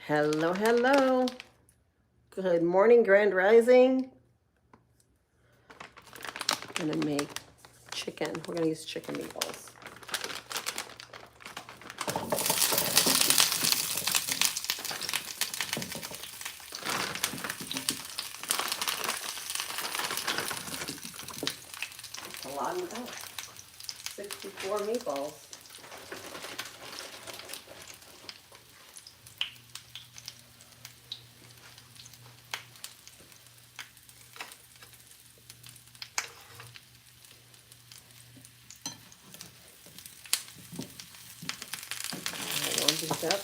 Hello, hello. Good morning, Grand Rising. I'm gonna make chicken. We're gonna use chicken meatballs. That's a lot of that. 64 meatballs. Warm these up.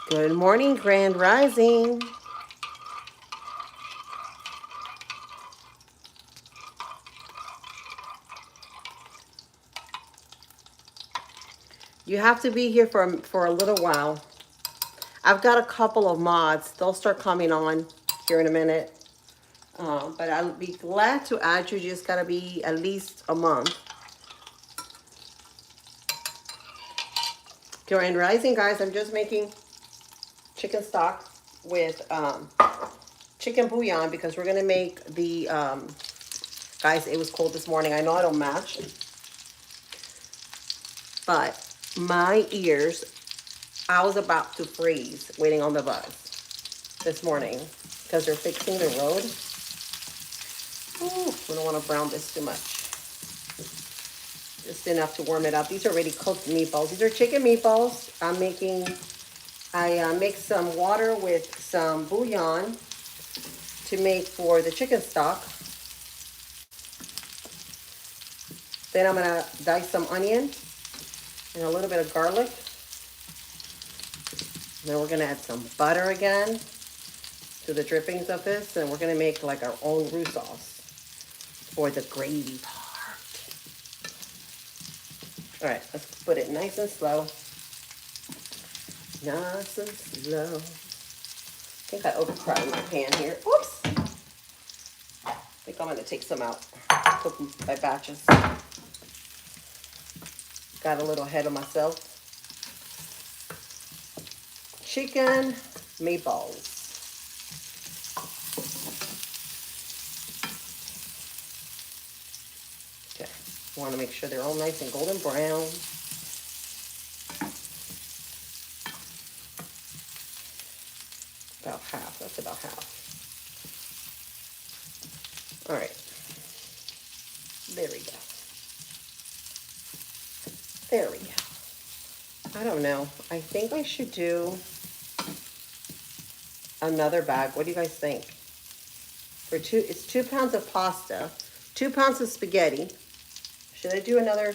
Good morning, Grand Rising. You have to be here for a little while. I've got a couple of mods. They'll start coming on here in a minute. But I'll be glad to add you. Just gotta be at least a month. Grand Rising, guys. I'm just making chicken stock with chicken bouillon because we're gonna make the guys. It was cold this morning. I know I don't match, but my ears, I was about to freeze waiting on the bus this morning because they're fixing the road. Ooh, we don't want to brown this too much. Just enough to warm it up. These are already cooked meatballs. These are chicken meatballs. I mixed some water with some bouillon to make for the chicken stock. Then I'm gonna dice some onion and a little bit of garlic. And then we're gonna add some butter again to the drippings of this, and we're gonna make like our own roux sauce for the gravy part. All right, let's put it nice and slow. Nice and slow. I think I overcrowded my pan here. Oops. think I'm gonna take some out, cook them by batches. Got a little ahead of myself. Chicken meatballs. Okay, want to make sure they're all nice and golden brown. About half, that's about half. All right, there we go. There we go. I don't know, I think I should do another bag. What do you guys think? For it's 2 pounds of pasta, 2 pounds of spaghetti. Should I do another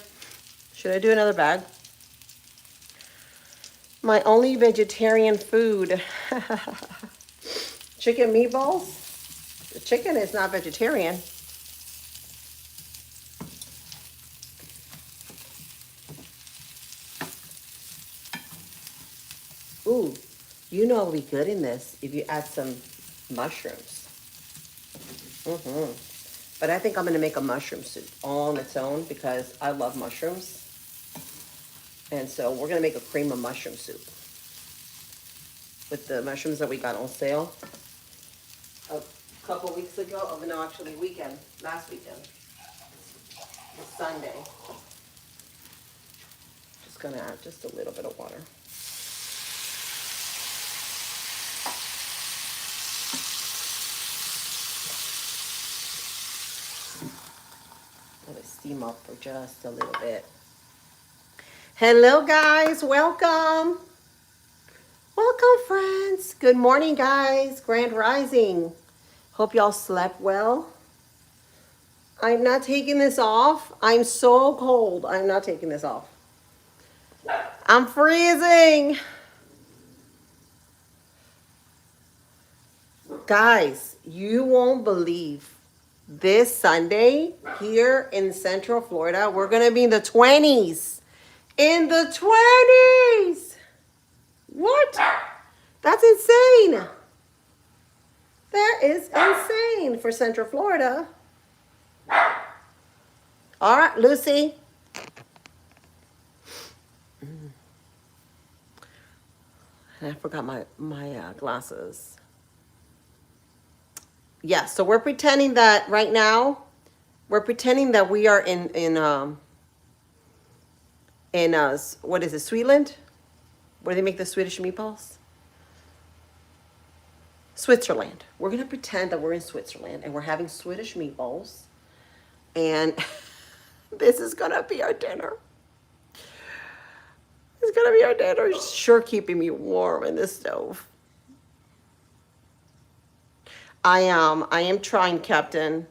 bag? My only vegetarian food. Chicken meatballs. The chicken is not vegetarian. Ooh, you know it'll be good in this if you add some mushrooms. But I think I'm going to make a mushroom soup all on its own because I love mushrooms. And so we're going to make a cream of mushroom soup with the mushrooms that we got on sale a couple weeks ago. Oh, no, actually last weekend. It's Sunday. Just going to add just a little bit of water. Let it steam up for just a little bit. Hello guys, welcome. Welcome friends. Good morning guys, Grand Rising. Hope y'all slept well. I'm not taking this off. I'm so cold. I'm not taking this off. I'm freezing. Guys, you won't believe this Sunday here in Central Florida, we're going to be in the 20s. In the 20s. What? That's insane. That is insane for Central Florida. All right, Lucy. I forgot my glasses. Yeah, so we're pretending that right now, we're pretending that we are in what is it, Sweetland? Where they make the Swedish meatballs? Switzerland. We're going to pretend that we're in Switzerland and we're having Swedish meatballs. And this is going to be our dinner. It's going to be our dinner. It's sure keeping me warm in this stove. I am trying, Captain.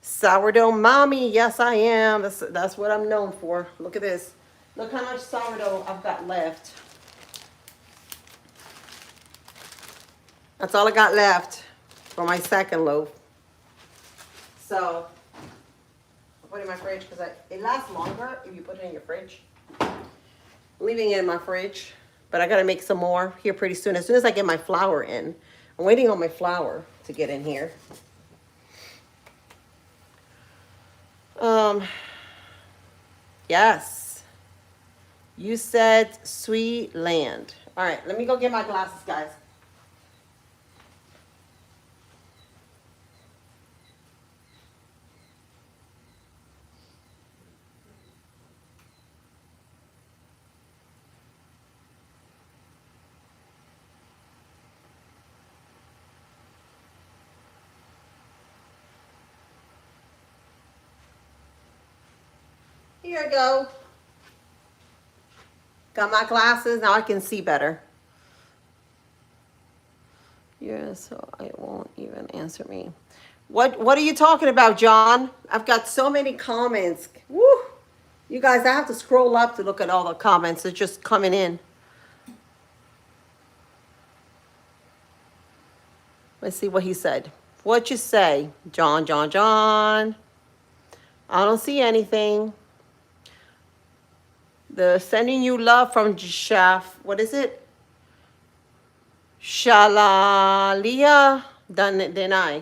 Sourdough mommy. Yes, I am. That's what I'm known for. Look at this. Look how much sourdough I've got left. That's all I got left for my second loaf. So, I'll put it in my fridge because it lasts longer if you put it in your fridge. I'm leaving it in my fridge, but I got to make some more here pretty soon. As soon as I get my flour in. I'm waiting on my flour to get in here. Yes. You said sweet land. All right, let me go get my glasses, guys. Here I go. Got my glasses. Now I can see better. Yeah, so it won't even answer me. What are you talking about, John? I've got so many comments. Woo! You guys, I have to scroll up to look at all the comments. They're just coming in. Let's see what he said. What'd you say? John. I don't see anything. The sending you love from Chef. What is it? Shalalia Denai.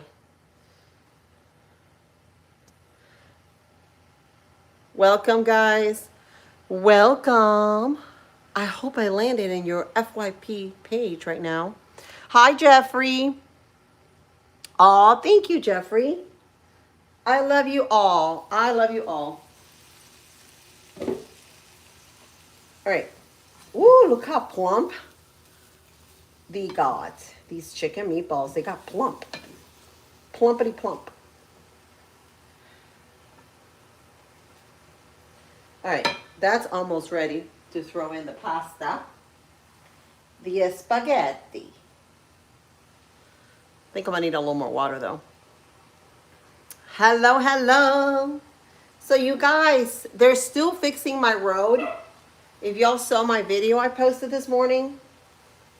Welcome, guys. Welcome. I hope I landed in your FYP page right now. Hi, Jeffrey. Aw, thank you, Jeffrey. I love you all. I love you all. All right. Ooh, look how plump they got. These chicken meatballs, they got plump. Plumpity plump. All right, that's almost ready to throw in the pasta. The spaghetti. I think I'm gonna need a little more water though. Hello, hello. So you guys, they're still fixing my road. If y'all saw my video I posted this morning.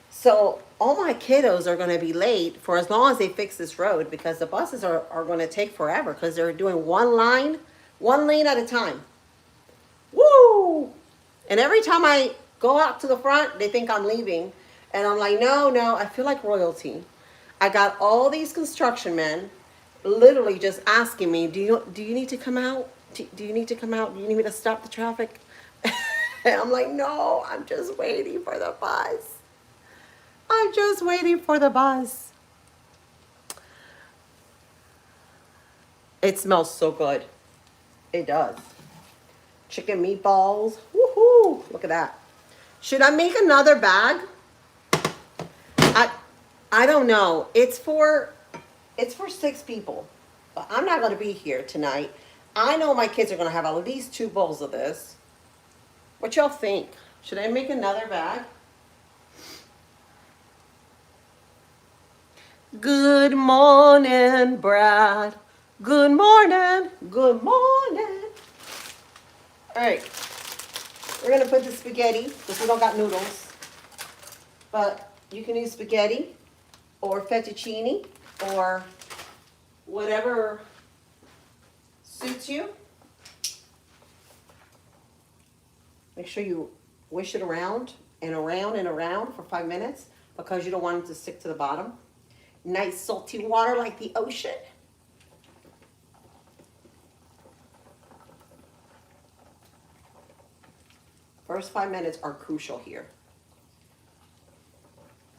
So all my kiddos are gonna be late for as long as they fix this road because the buses are gonna take forever because they're doing one lane at a time. Woo! And every time I go out to the front, they think I'm leaving. And I'm like, no, no, I feel like royalty. I got all these construction men literally just asking me, do you need to come out? Do you need to come out? Do you need me to stop the traffic? And I'm like, no, I'm just waiting for the bus. I'm just waiting for the bus. It smells so good. It does. Chicken meatballs. Woohoo! Look at that. Should I make another bag? I don't know. It's for 6 people. But I'm not going to be here tonight. I know my kids are going to have at least 2 bowls of this. What y'all think? Should I make another bag? Good morning, Brad. Good morning. Good morning. All right. We're going to put the spaghetti because we don't got noodles. But you can use spaghetti or fettuccine or whatever suits you. Make sure you wish it around and around and around for 5 minutes because you don't want it to stick to the bottom. Nice salty water like the ocean. First 5 minutes are crucial here.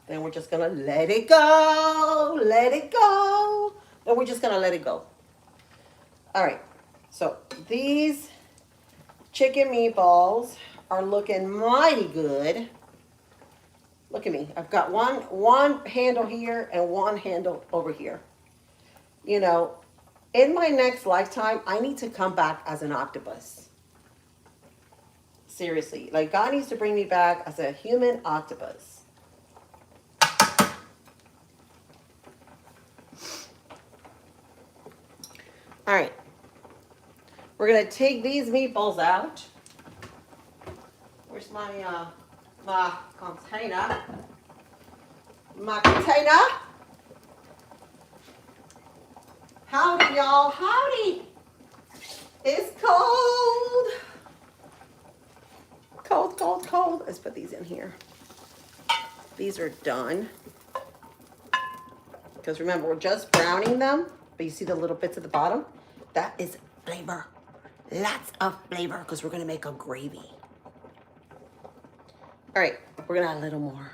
Then we're just gonna let it go, let it go. Then we're just gonna let it go. All right, so these chicken meatballs are looking mighty good. Look at me, I've got one handle here and one handle over here. You know, in my next lifetime, I need to come back as an octopus. Seriously, like God needs to bring me back as a human octopus. All right, we're gonna take these meatballs out. Where's my my container? My container. Howdy, y'all. Howdy. It's cold. Cold, cold, cold. Let's put these in here. These are done. Because remember, we're just browning them. But you see the little bits at the bottom? That is flavor. Lots of flavor because we're going to make a gravy. All right, we're going to add a little more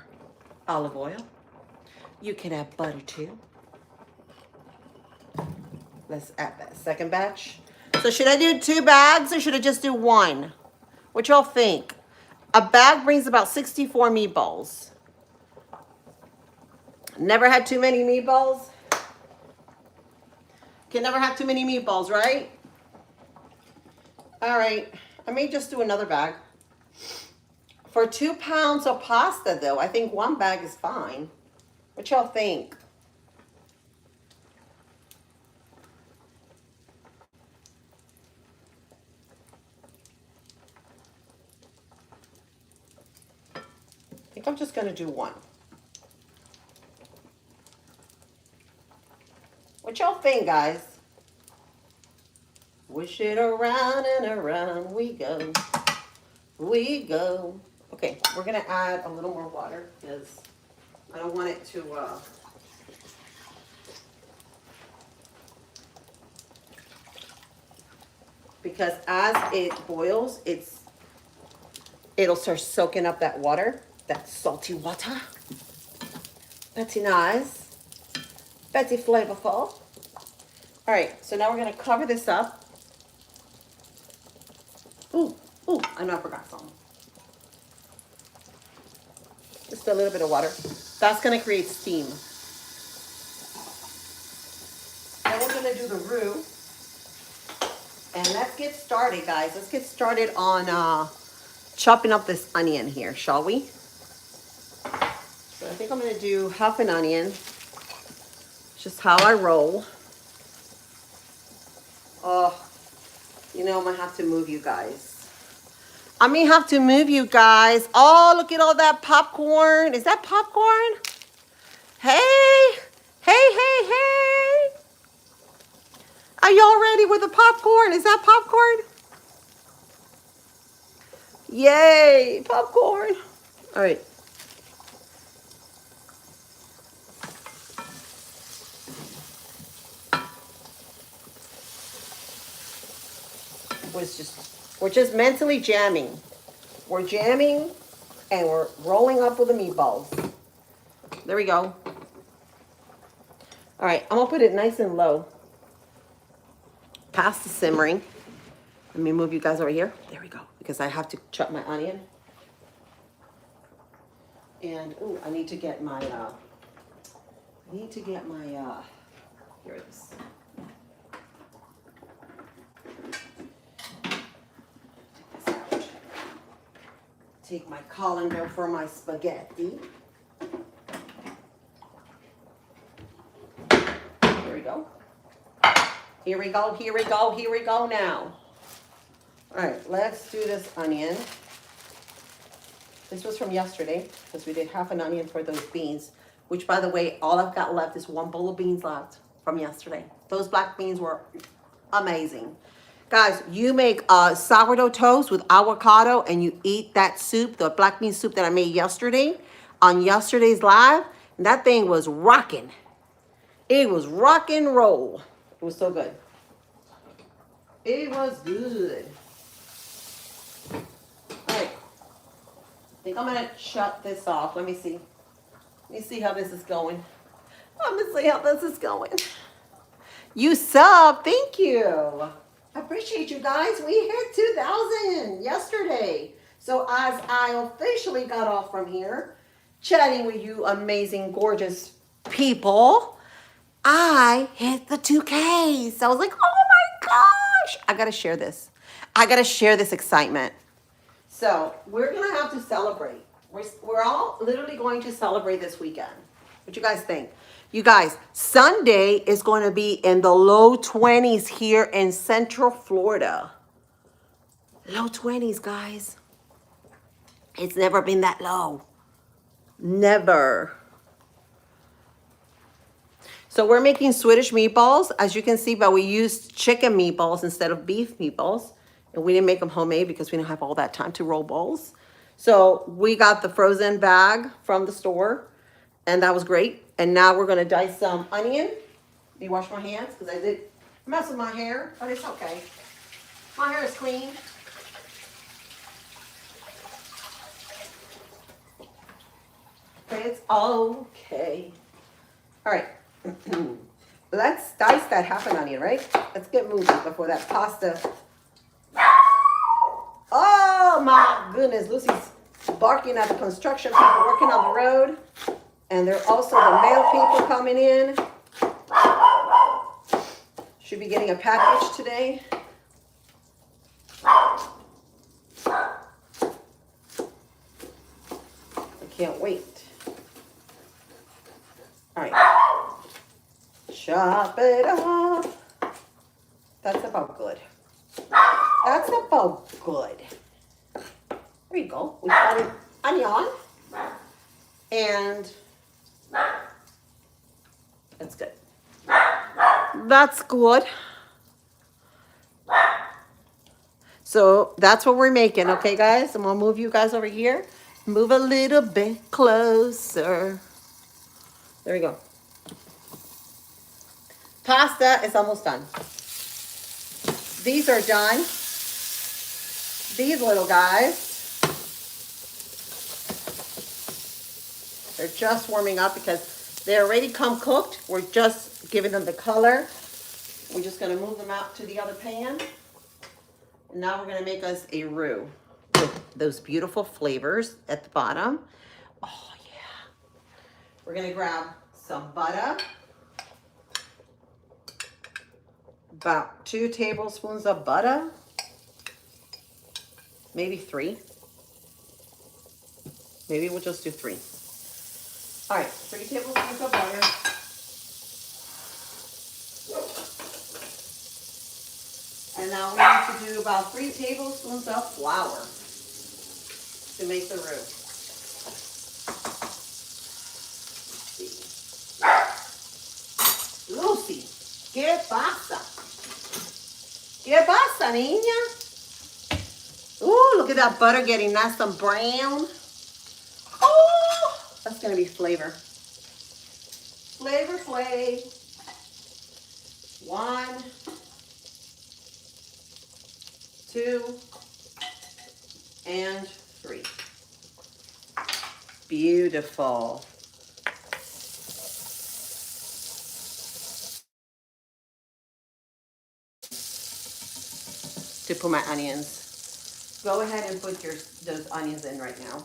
olive oil. You can add butter too. Let's add that second batch. So should I do 2 bags or should I just do 1? What y'all think? A bag brings about 64 meatballs. Never had too many meatballs? Can never have too many meatballs, right? All right, I may just do another bag. For 2 pounds of pasta though, I think 1 bag is fine. What y'all think? I think I'm just gonna do 1. What y'all think, guys? Wish it around and around we go. We go. Okay, we're gonna add a little more water because I don't want it to because as it boils, it'll start soaking up that water, that salty water. Very nice. Very flavorful. All right, so now we're gonna cover this up. Ooh, I know I forgot something. Just a little bit of water. That's gonna create steam. Then we're gonna do the roux. And let's get started, guys. Let's get started on chopping up this onion here, shall we? So I think I'm gonna do half an onion. Just how I roll. Oh, you know, I'm gonna have to move you guys. I may have to move you guys. Oh, look at all that popcorn. Is that popcorn? Hey, hey. Are y'all ready with the popcorn? Is that popcorn? Yay, popcorn. All right. We're just mentally jamming. We're jamming and we're rolling up with the meatballs. There we go. All right, I'm gonna put it nice and low. Past the simmering. Let me move you guys over here. There we go, because I have to chop my onion. And ooh, I need to get my here it is. Take my colander for my spaghetti. Here we go. Here we go, here we go, here we go now. All right, let's do this onion. This was from yesterday, because we did half an onion for those beans, which, by the way, all I've got left is one bowl of beans left from yesterday. Those black beans were amazing. Guys, you make sourdough toast with avocado and you eat that soup, the black bean soup that I made yesterday on yesterday's live. And that thing was rocking. It was rock and roll. It was so good. It was good. All right. I think I'm going to shut this off. Let me see. Let me see how this is going. Let me see how this is going. You sub. Thank you. I appreciate you guys. We hit 2,000 yesterday. So as I officially got off from here, chatting with you amazing, gorgeous people, I hit the 2K. So I was like, oh my gosh, I gotta share this. I gotta share this excitement. So we're gonna have to celebrate. We're all literally going to celebrate this weekend. What you guys think? You guys, Sunday is going to be in the low 20s here in Central Florida. Low 20s, guys. It's never been that low. Never. So we're making Swedish meatballs, as you can see, but we used chicken meatballs instead of beef meatballs. And we didn't make them homemade because we didn't have all that time to roll balls. So we got the frozen bag from the store, and that was great. And now we're gonna dice some onion. Let me wash my hands because I did mess with my hair, but it's okay. My hair is clean. It's okay. All right. Let's dice that half an onion, right? Let's get moving before that pasta. Oh my goodness, Lucy's barking at the construction people working on the road. And there are also the mail people coming in. Should be getting a package today. I can't wait. All right. Chop it up. That's about good. That's about good. There you go. We started onion. And that's good. That's good. So that's what we're making, okay, guys? I'm gonna move you guys over here. Move a little bit closer. There we go. Pasta is almost done. these are done. These little guys, they're just warming up because they already come cooked. We're just giving them the color. We're just gonna move them out to the other pan. And now we're gonna make us a roux with those beautiful flavors at the bottom. Oh yeah. We're gonna grab some butter, about 2 tablespoons of butter, maybe 3. Maybe we'll just do 3. All right, 3 tablespoons of butter. And now we need to do about 3 tablespoons of flour to make the roux. Lucy, ¿qué pasa? ¿Qué pasa, niña? Ooh, look at that butter getting nice and brown. Oh, that's gonna be flavor. Flavor Flay. 1, 2, and 3. Beautiful. To put my onions. Go ahead and put those onions in right now.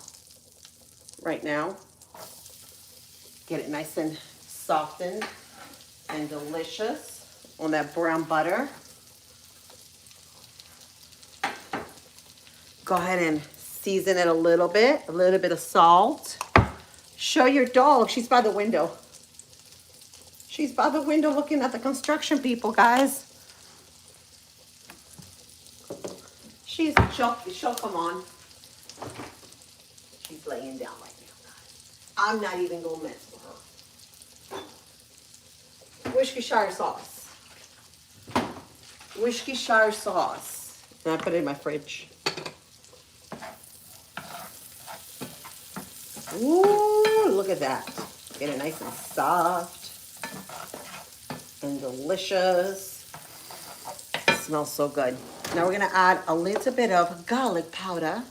Right now. Get it nice and softened and delicious on that brown butter. Go ahead and season it a little bit of salt. Show your dog, she's by the window. She's by the window looking at the construction people, guys. She'll come on. She's laying down right now, guys. I'm not even gonna mess with her. Worcestershire sauce. Worcestershire sauce. And I put it in my fridge. Ooh, look at that. Get it nice and soft and delicious. It smells so good. Now we're gonna add a little bit of garlic powder.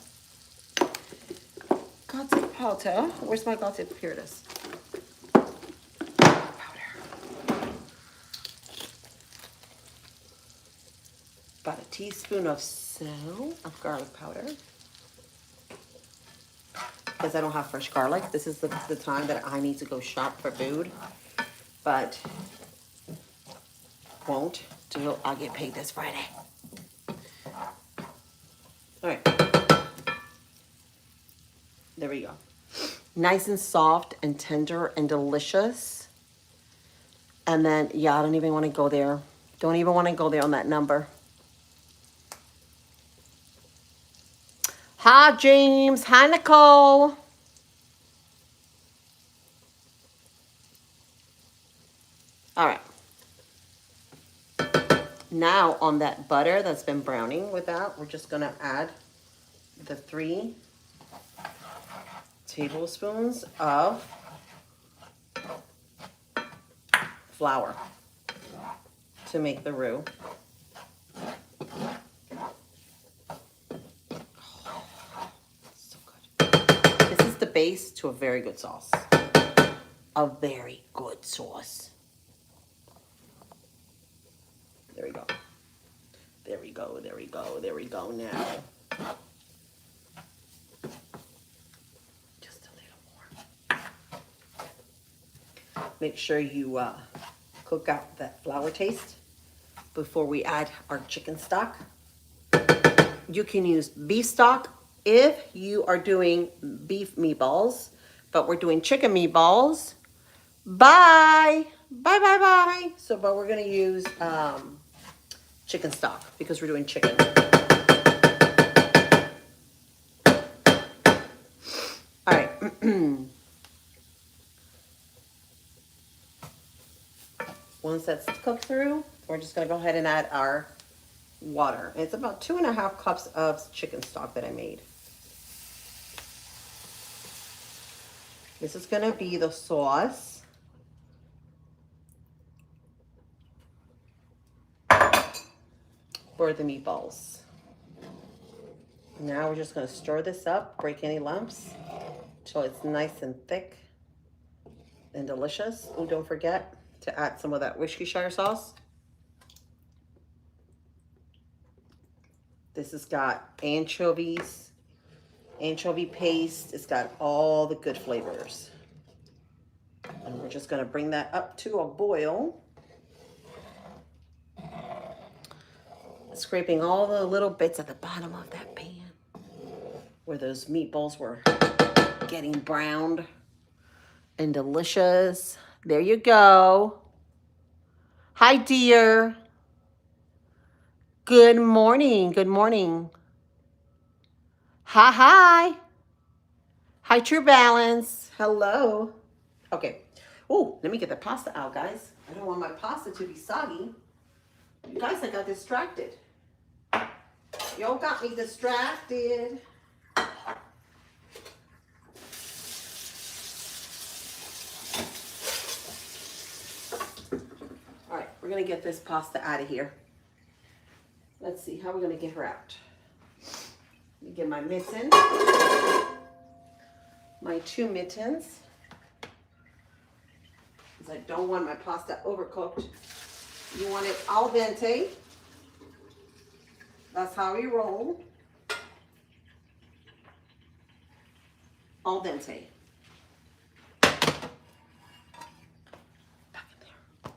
Garlic powder. Where's my garlic? Here it is. Powder. About a teaspoon of garlic powder. Because I don't have fresh garlic. This is the time that I need to go shop for food. But won't till I get paid this Friday. All right. There we go. Nice and soft and tender and delicious. And then, yeah, I don't even want to go there. Don't even want to go there on that number. Hi, James. Hi, Nicole. All right. Now on that butter that's been browning with that, we're just going to add the 3 tablespoons of flour to make the roux. So good. This is the base to a very good sauce. A very good sauce. There we go. There we go, there we go, there we go now. Just a little more. Make sure you cook out that flour taste before we add our chicken stock. You can use beef stock if you are doing beef meatballs, but we're doing chicken meatballs. Bye. Bye, bye, bye. So, but we're going to use chicken stock because we're doing chicken. All right. Once that's cooked through, we're just going to go ahead and add our water. It's about 2.5 cups of chicken stock that I made. This is going to be the sauce. for the meatballs. Now we're just going to stir this up, break any lumps till it's nice and thick and delicious. Oh, don't forget to add some of that Worcestershire sauce. This has got anchovies, anchovy paste. It's got all the good flavors. And we're just going to bring that up to a boil. Scraping all the little bits at the bottom of that pan where those meatballs were getting browned and delicious. There you go. Hi, dear. Good morning. Good morning. Hi, hi. Hi, True Balance. Hello. Okay. Oh, let me get the pasta out, guys. I don't want my pasta to be soggy. You guys, I got distracted. Y'all got me distracted. All right, we're gonna get this pasta out of here. Let's see how we're gonna get her out. Let me get my mitten, my 2 mittens, because I don't want my pasta overcooked. You want it al dente. That's how we roll. Al dente. Back in there.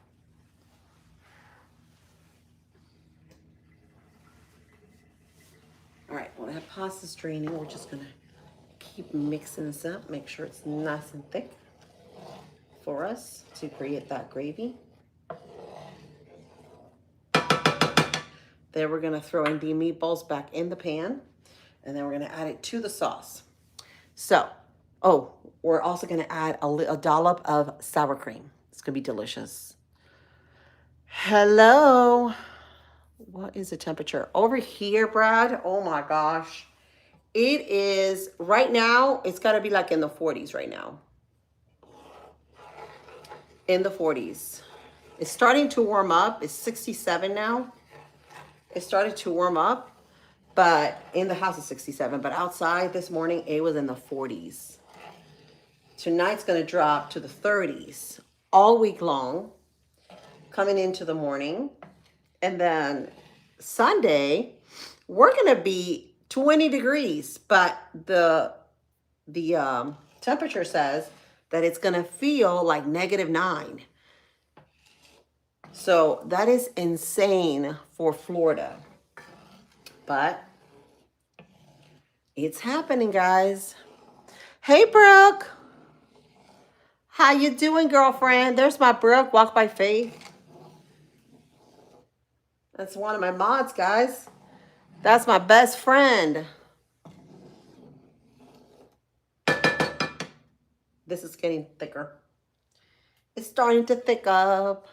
All right, well, that pasta's draining. We're just gonna keep mixing this up. Make sure it's nice and thick for us to create that gravy. Then we're gonna throw in the meatballs back in the pan, and then we're gonna add it to the sauce. So, oh, we're also gonna add a dollop of sour cream. It's gonna be delicious. Hello. What is the temperature? Over here, Brad, oh my gosh. It is, right now, it's gotta be like in the 40s right now. In the 40s. It's starting to warm up. It's 67 now. It started to warm up, but in the house it's 67. But outside this morning, it was in the 40s. Tonight's gonna drop to the 30s all week long, coming into the morning. And then Sunday, we're gonna be 20 degrees, but the temperature says that it's gonna feel like -9. So that is insane for Florida. But it's happening, guys. Hey, Brooke. How you doing, girlfriend? There's my Brooke, Walk by Faith. That's one of my mods, guys. That's my best friend. This is getting thicker. It's starting to thick up.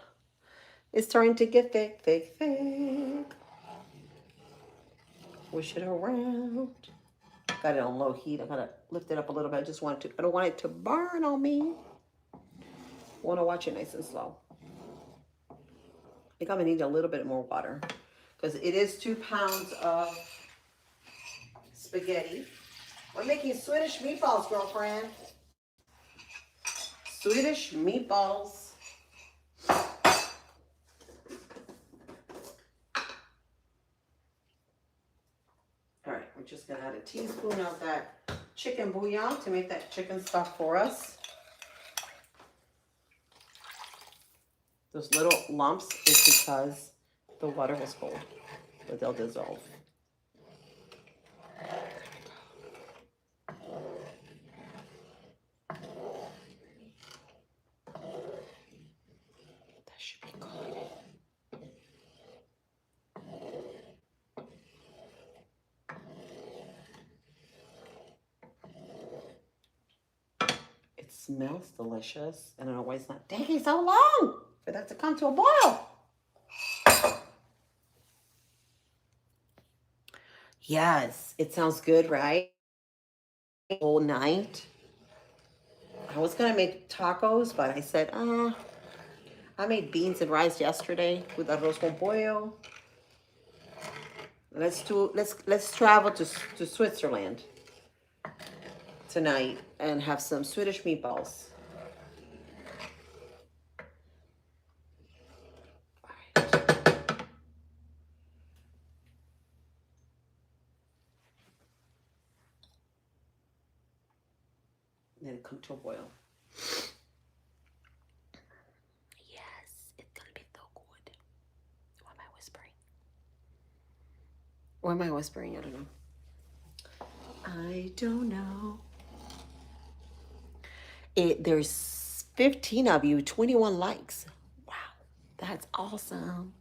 It's starting to get thick, thick, thick. Wish it around. Got it on low heat. I gotta lift it up a little bit. I don't want it to burn on me. Want to watch it nice and slow. I think I'm gonna need a little bit more water because it is 2 pounds of spaghetti. We're making Swedish meatballs, girlfriend. Swedish meatballs. All right, we're just gonna add a teaspoon of that chicken bouillon to make that chicken stock for us. Those little lumps is because the water was cold, but they'll dissolve. That should be good. It smells delicious. I don't know why it's not taking so long for that to come to a boil. Yes, it sounds good, right? Whole night. I was gonna make tacos, but I said, I made beans and rice yesterday with arroz con pollo. Let's travel to Switzerland tonight and have some Swedish meatballs. All right. Let it come to a boil. Yes, it's gonna be so good. Why am I whispering? Why am I whispering? I don't know. I don't know. There's 15 of you, 21 likes. Wow, that's awesome.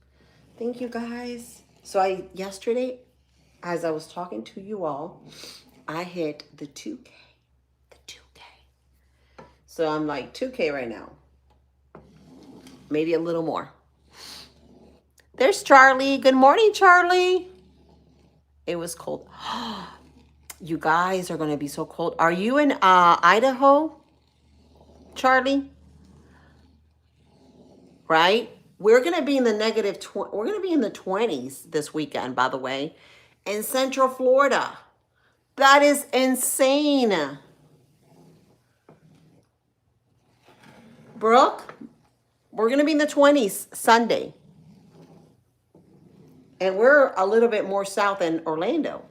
Thank you guys. So yesterday, as I was talking to you all, I hit the 2K. The 2K. So I'm like 2K right now. Maybe a little more. There's Charlie. Good morning, Charlie. It was cold. You guys are going to be so cold. Are you in Idaho, Charlie? Right? We're going to be in the we're going to be in the 20s this weekend, by the way, in Central Florida. That is insane. Brooke, we're going to be in the 20s Sunday. And we're a little bit more south than Orlando.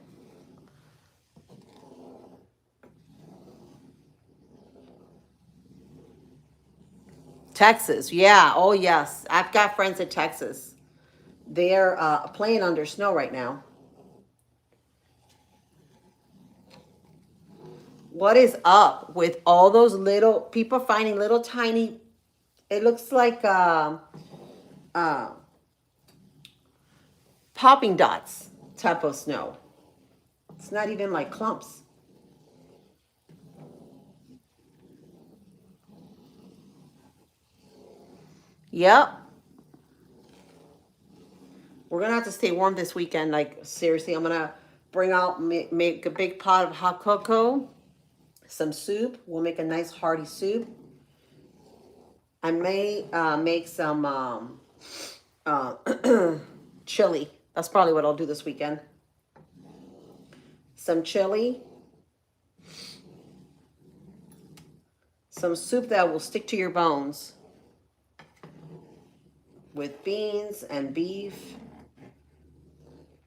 Texas, yeah. Oh, yes. I've got friends in Texas. They're playing under snow right now. What is up with all those little people finding little tiny, it looks like popping dots type of snow. It's not even like clumps. Yep. We're going to have to stay warm this weekend. Like, seriously, I'm going to bring out, make a big pot of hot cocoa, some soup. We'll make a nice hearty soup. I may make some chili. That's probably what I'll do this weekend. Some chili. Some soup that will stick to your bones. With beans and beef.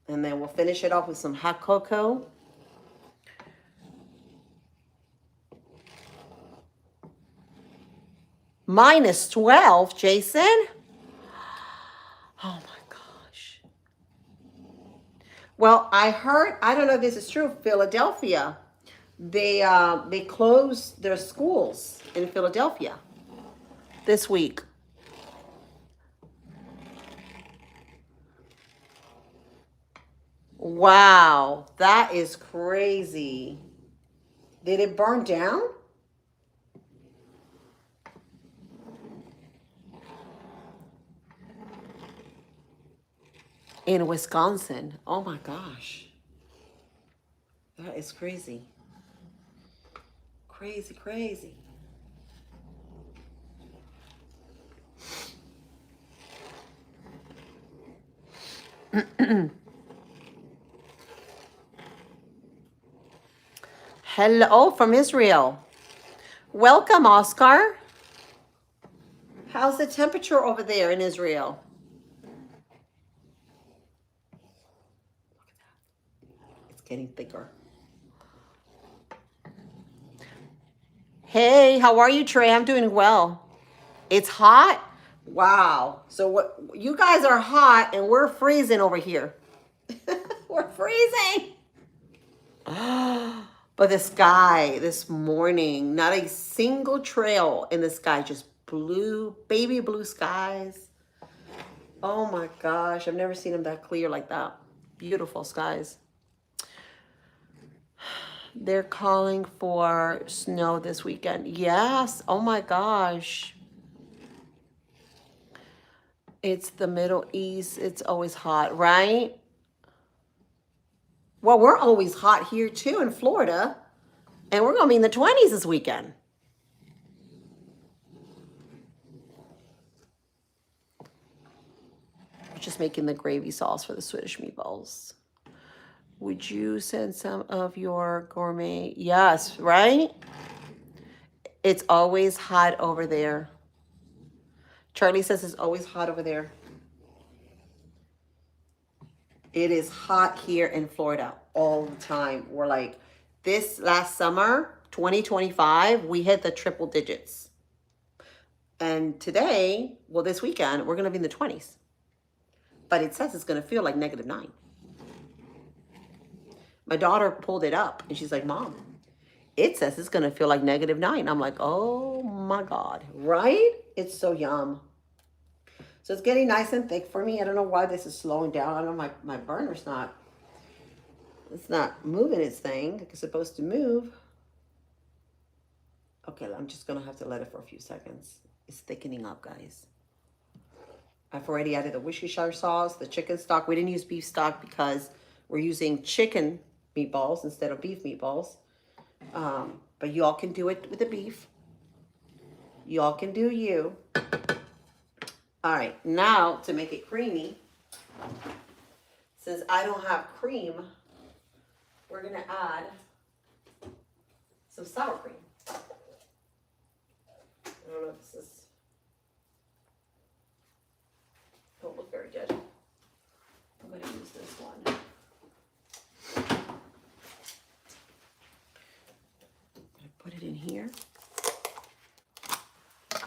And then we'll finish it off with some hot cocoa. Minus 12, Jason? Oh my gosh. Well, I heard, I don't know if this is true, Philadelphia, they closed their schools in Philadelphia this week. Wow, that is crazy. Did it burn down? In Wisconsin. Oh my gosh. That is crazy. Crazy, crazy. Hello from Israel. Welcome, Oscar. How's the temperature over there in Israel? Look at that. It's getting thicker. Hey, how are you, Trey? I'm doing well. It's hot? Wow. So what? You guys are hot and we're freezing over here. We're freezing. But the sky this morning, not a single trail in the sky, just blue, baby blue skies. Oh my gosh, I've never seen them that clear like that. Beautiful skies. They're calling for snow this weekend. Yes. Oh my gosh. It's the Middle East. It's always hot, right? Well, we're always hot here too in Florida. And we're going to be in the 20s this weekend. We're just making the gravy sauce for the Swedish meatballs. Would you send some of your gourmet? Yes, right? It's always hot over there. Charlie says it's always hot over there. It is hot here in Florida all the time. We're like, this last summer, 2025, we hit the triple digits. And today, well, this weekend, we're going to be in the 20s. But it says it's going to feel like -9. My daughter pulled it up and she's like, Mom, it says it's going to feel like -9. I'm like, oh my God, right? It's so yum. So it's getting nice and thick for me. I don't know why this is slowing down. I don't know, my burner's not, it's not moving its thing. It's supposed to move. Okay, I'm just going to have to let it for a few seconds. It's thickening up, guys. I've already added the Worcestershire sauce, the chicken stock. We didn't use beef stock because we're using chicken meatballs instead of beef meatballs. But you all can do it with the beef. You all can do you. All right, now to make it creamy, since I don't have cream, we're gonna add some sour cream. I don't know if this is, don't look very good. I'm gonna use this one. Put it in here.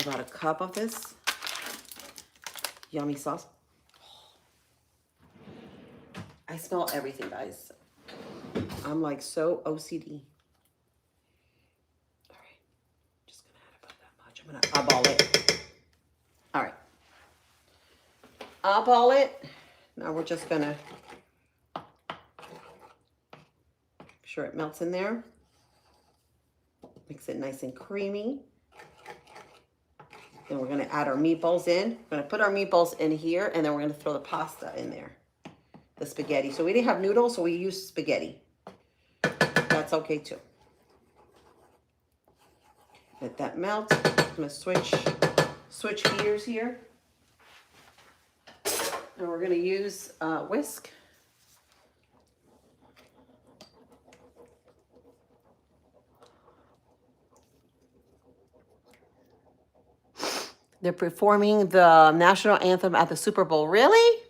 About a cup of this yummy sauce. I smell everything, guys. I'm like so OCD. All right, just gonna add about that much. I'm gonna eyeball it. All right, eyeball it. Now we're just gonna make sure it melts in there. Makes it nice and creamy. Then we're gonna add our meatballs in. We're gonna put our meatballs in here, and then we're gonna throw the pasta in there, the spaghetti. So we didn't have noodles, so we used spaghetti. That's okay too. Let that melt. I'm gonna switch gears here. And we're gonna use whisk. They're performing the national anthem at the Super Bowl. Really?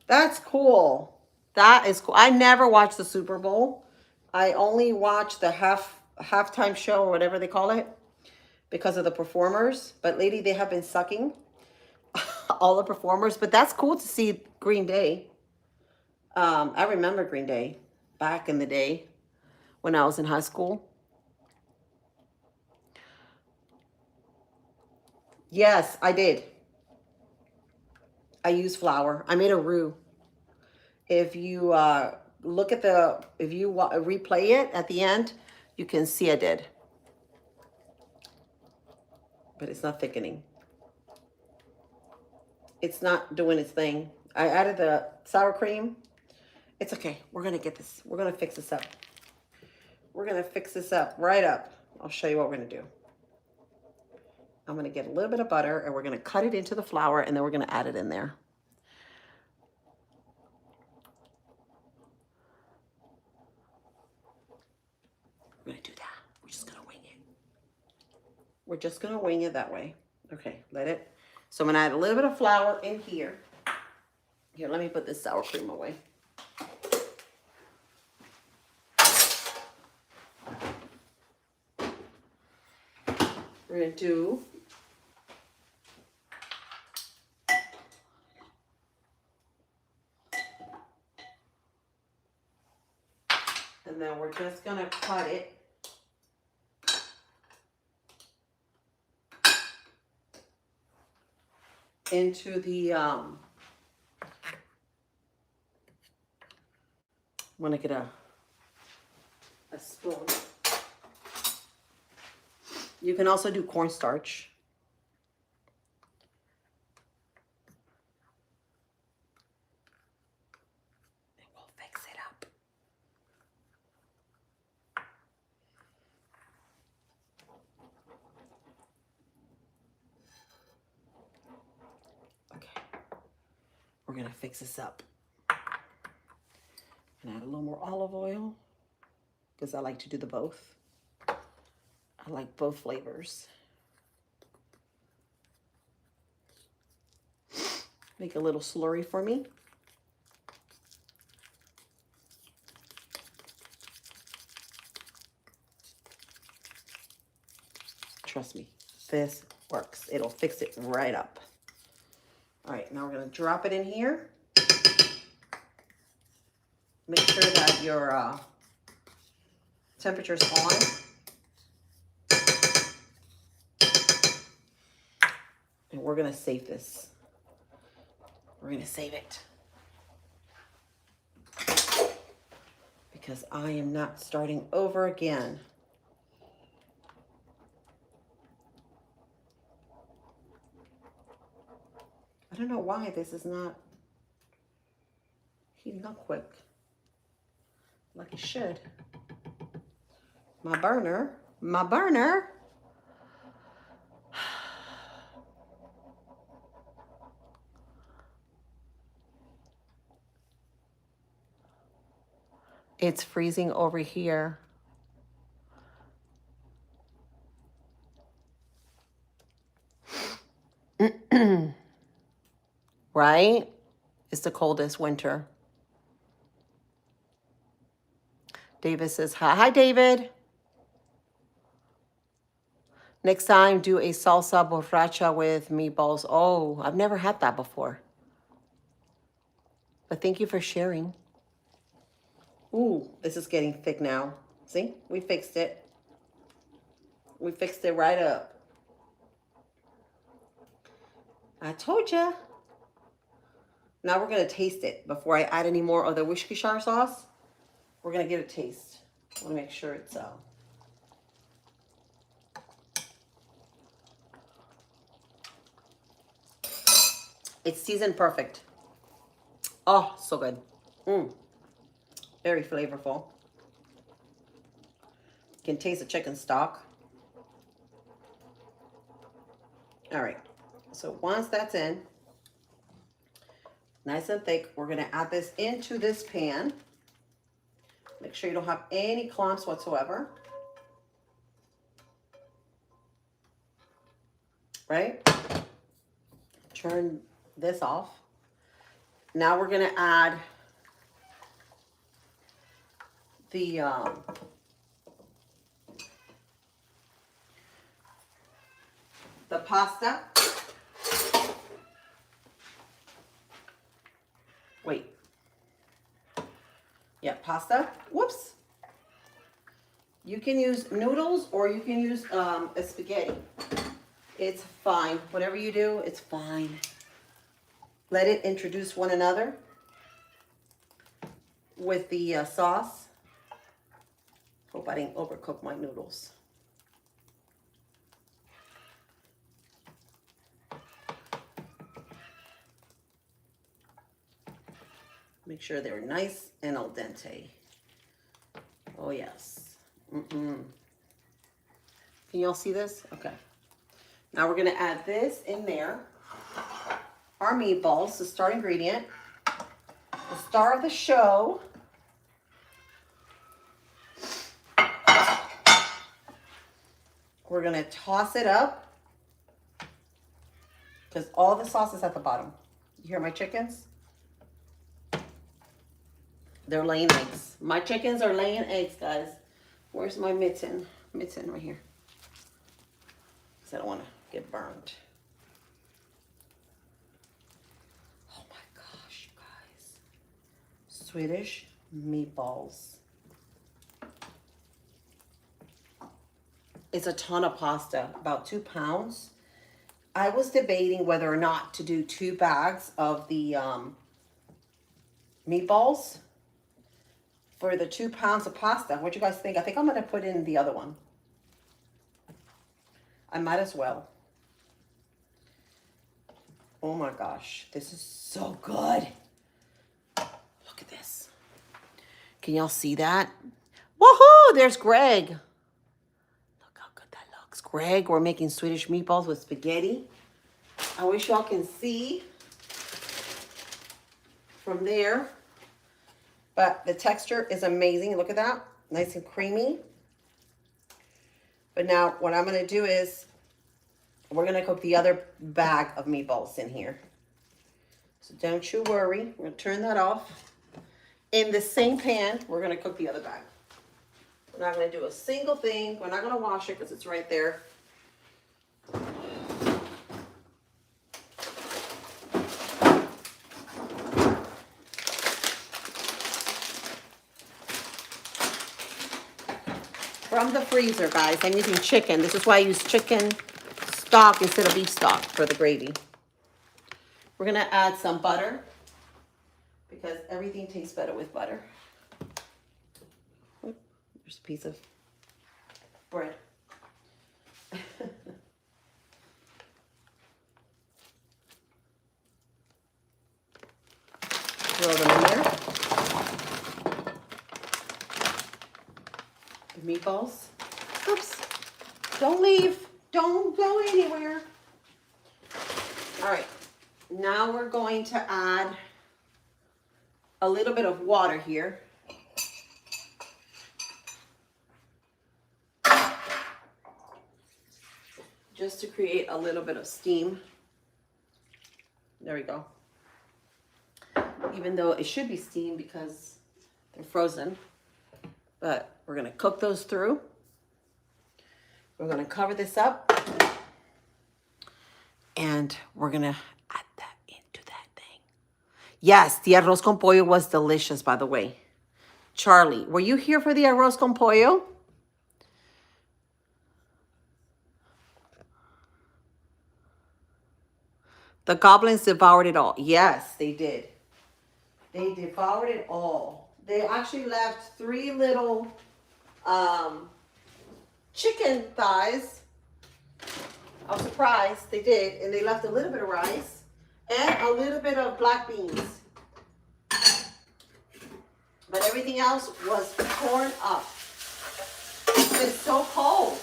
That's cool. That is cool. I never watched the Super Bowl. I only watched the halftime show or whatever they call it because of the performers. But lady, they have been sucking all the performers. But that's cool to see Green Day. I remember Green Day back in the day when I was in high school. Yes, I did. I used flour. I made a roux. If you look at if you replay it at the end, you can see I did. But it's not thickening. It's not doing its thing. I added the sour cream. It's okay. We're going to get this. We're going to fix this up. We're going to fix this up right up. I'll show you what we're going to do. I'm going to get a little bit of butter, and we're going to cut it into the flour, and then we're going to add it in there. We're going to do that. We're just going to wing it. We're just going to wing it that way. Okay, let it. So I'm going to add a little bit of flour in here. Here, let me put this sour cream away. We're going to do and then we're just going to cut it into the I'm going to get a spoon. You can also do cornstarch. And we'll fix it up. Okay. We're going to fix this up. I'm gonna add a little more olive oil because I like to do the both. I like both flavors. Make a little slurry for me. Trust me, this works. It'll fix it right up. All right, now we're gonna drop it in here. Make sure that your temperature's on. And we're gonna save this. We're gonna save it. Because I am not starting over again. I don't know why this is not heating up quick like it should. My burner. It's freezing over here. Right? It's the coldest winter. David says, hi. Hi, David. Next time, do a salsa borracha with meatballs. Oh, I've never had that before. But thank you for sharing. Ooh, this is getting thick now. See, we fixed it. We fixed it right up. I told ya. Now we're gonna taste it before I add any more of the Worcestershire sauce. We're gonna get a taste. I wanna make sure it's seasoned perfect. Oh, so good. Very flavorful. You can taste the chicken stock. All right, so once that's in, nice and thick, we're gonna add this into this pan. Make sure you don't have any clumps whatsoever. Right? Turn this off. Now we're gonna add the pasta. Wait. Yeah, pasta. Whoops. You can use noodles or you can use a spaghetti. It's fine. Whatever you do, it's fine. Let it introduce one another with the sauce. Hope I didn't overcook my noodles. Make sure they're nice and al dente. Oh yes. Can y'all see this? Okay. Now we're gonna add this in there. Our meatballs, the star ingredient. The star of the show. We're gonna toss it up because all the sauce is at the bottom. You hear my chickens? They're laying eggs. My chickens are laying eggs, guys. Where's my mitten? Mitten right here. Because I don't want to get burned. Oh my gosh, you guys. Swedish meatballs. It's a ton of pasta, about 2 pounds. I was debating whether or not to do 2 bags of the meatballs for the 2 pounds of pasta. What do you guys think? I think I'm gonna put in the other one. I might as well. Oh my gosh, this is so good. Look at this. Can y'all see that? Woohoo, there's Greg. Look how good that looks. Greg, we're making Swedish meatballs with spaghetti. I wish y'all can see from there. But the texture is amazing. Look at that. Nice and creamy. But now what I'm going to do is we're going to cook the other bag of meatballs in here. So don't you worry. We're going to turn that off. In the same pan, we're going to cook the other bag. We're not going to do a single thing. We're not going to wash it because it's right there. From the freezer, guys. I'm using chicken. This is why I use chicken stock instead of beef stock for the gravy. We're going to add some butter because everything tastes better with butter. Oop, there's a piece of bread. Throw them in there. The meatballs. Oops. Don't leave. Don't go anywhere. All right. Now we're going to add a little bit of water here. Just to create a little bit of steam. There we go. Even though it should be steam because they're frozen. But we're going to cook those through. We're going to cover this up. And we're going to add that into that thing. Yes, the arroz con pollo was delicious, by the way. Charlie, were you here for the arroz con pollo? The goblins devoured it all. Yes, they did. They devoured it all. They actually left 3 little chicken thighs. I was surprised they did. And they left a little bit of rice and a little bit of black beans. But everything else was torn up. It's been so cold.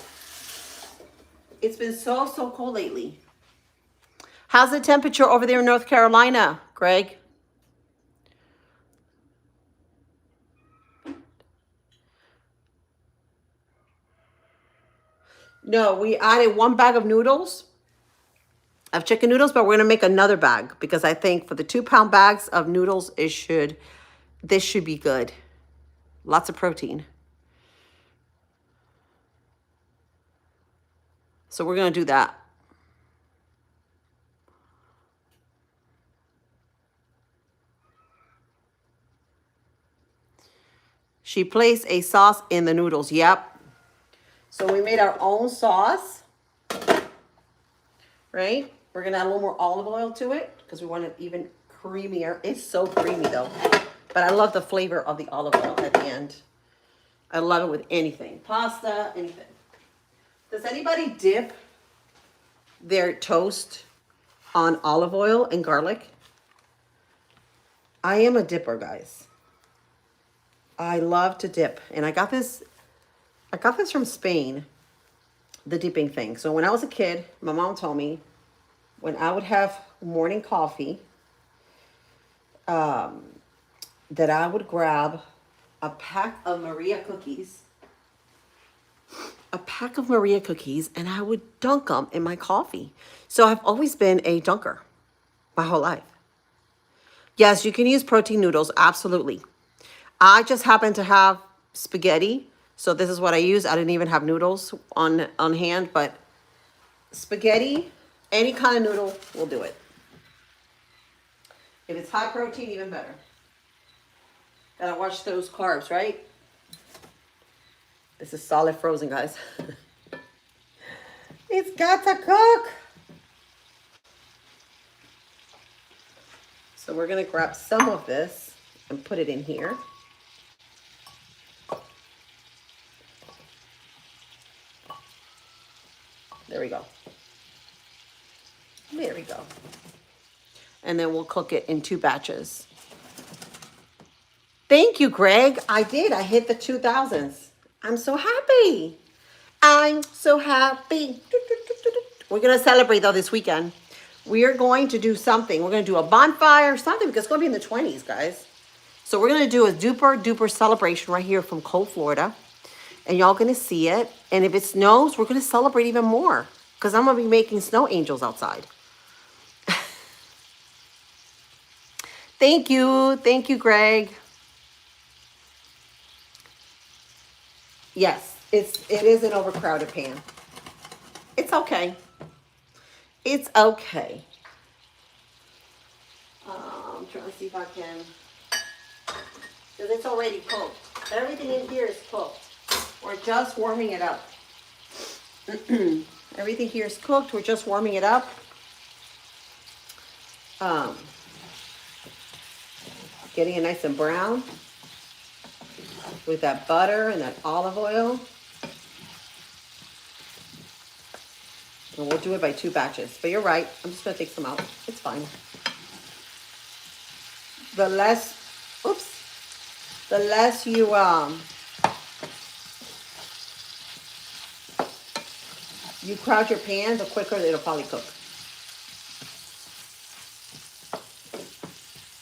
It's been so cold lately. How's the temperature over there in North Carolina, Greg? No, we added 1 bag of noodles, of chicken noodles, but we're going to make another bag because I think for the 2-pound bags of noodles, this should be good. Lots of protein. So we're going to do that. She placed a sauce in the noodles. Yep. So we made our own sauce, right? We're going to add a little more olive oil to it because we want it even creamier. It's so creamy though. But I love the flavor of the olive oil at the end. I love it with anything. Pasta, anything. Does anybody dip their toast on olive oil and garlic? I am a dipper, guys. I love to dip. And I got this from Spain, the dipping thing. So when I was a kid, my mom told me when I would have morning coffee, that I would grab a pack of Maria cookies. And I would dunk them in my coffee. So I've always been a dunker my whole life. Yes, you can use protein noodles, absolutely. I just happen to have spaghetti. So this is what I use. I didn't even have noodles on hand, but spaghetti, any kind of noodle will do it. If it's high protein, even better. Gotta watch those carbs, right? This is solid frozen, guys. It's got to cook. So we're gonna grab some of this and put it in here. There we go. There we go. And then we'll cook it in 2 batches. Thank you, Greg. I did. I hit the 2000s. I'm so happy. I'm so happy. We're going to celebrate, though, this weekend. We are going to do something. We're going to do a bonfire or something because it's going to be in the 20s, guys. So we're gonna do a duper duper celebration right here from cold Florida. And y'all gonna see it. And if it snows, we're gonna celebrate even more. Because I'm gonna be making snow angels outside. Thank you. Thank you, Greg. Yes, it is an overcrowded pan. It's okay. It's okay. I'm trying to see if I can, because it's already cooked. Everything in here is cooked. We're just warming it up. Everything here is cooked. We're just warming it up. Um, Getting it nice and brown with that butter and that olive oil. And we'll do it by 2 batches. But you're right. I'm just going to take some out. It's fine. The less, oops, the less you crowd your pan, the quicker it'll probably cook.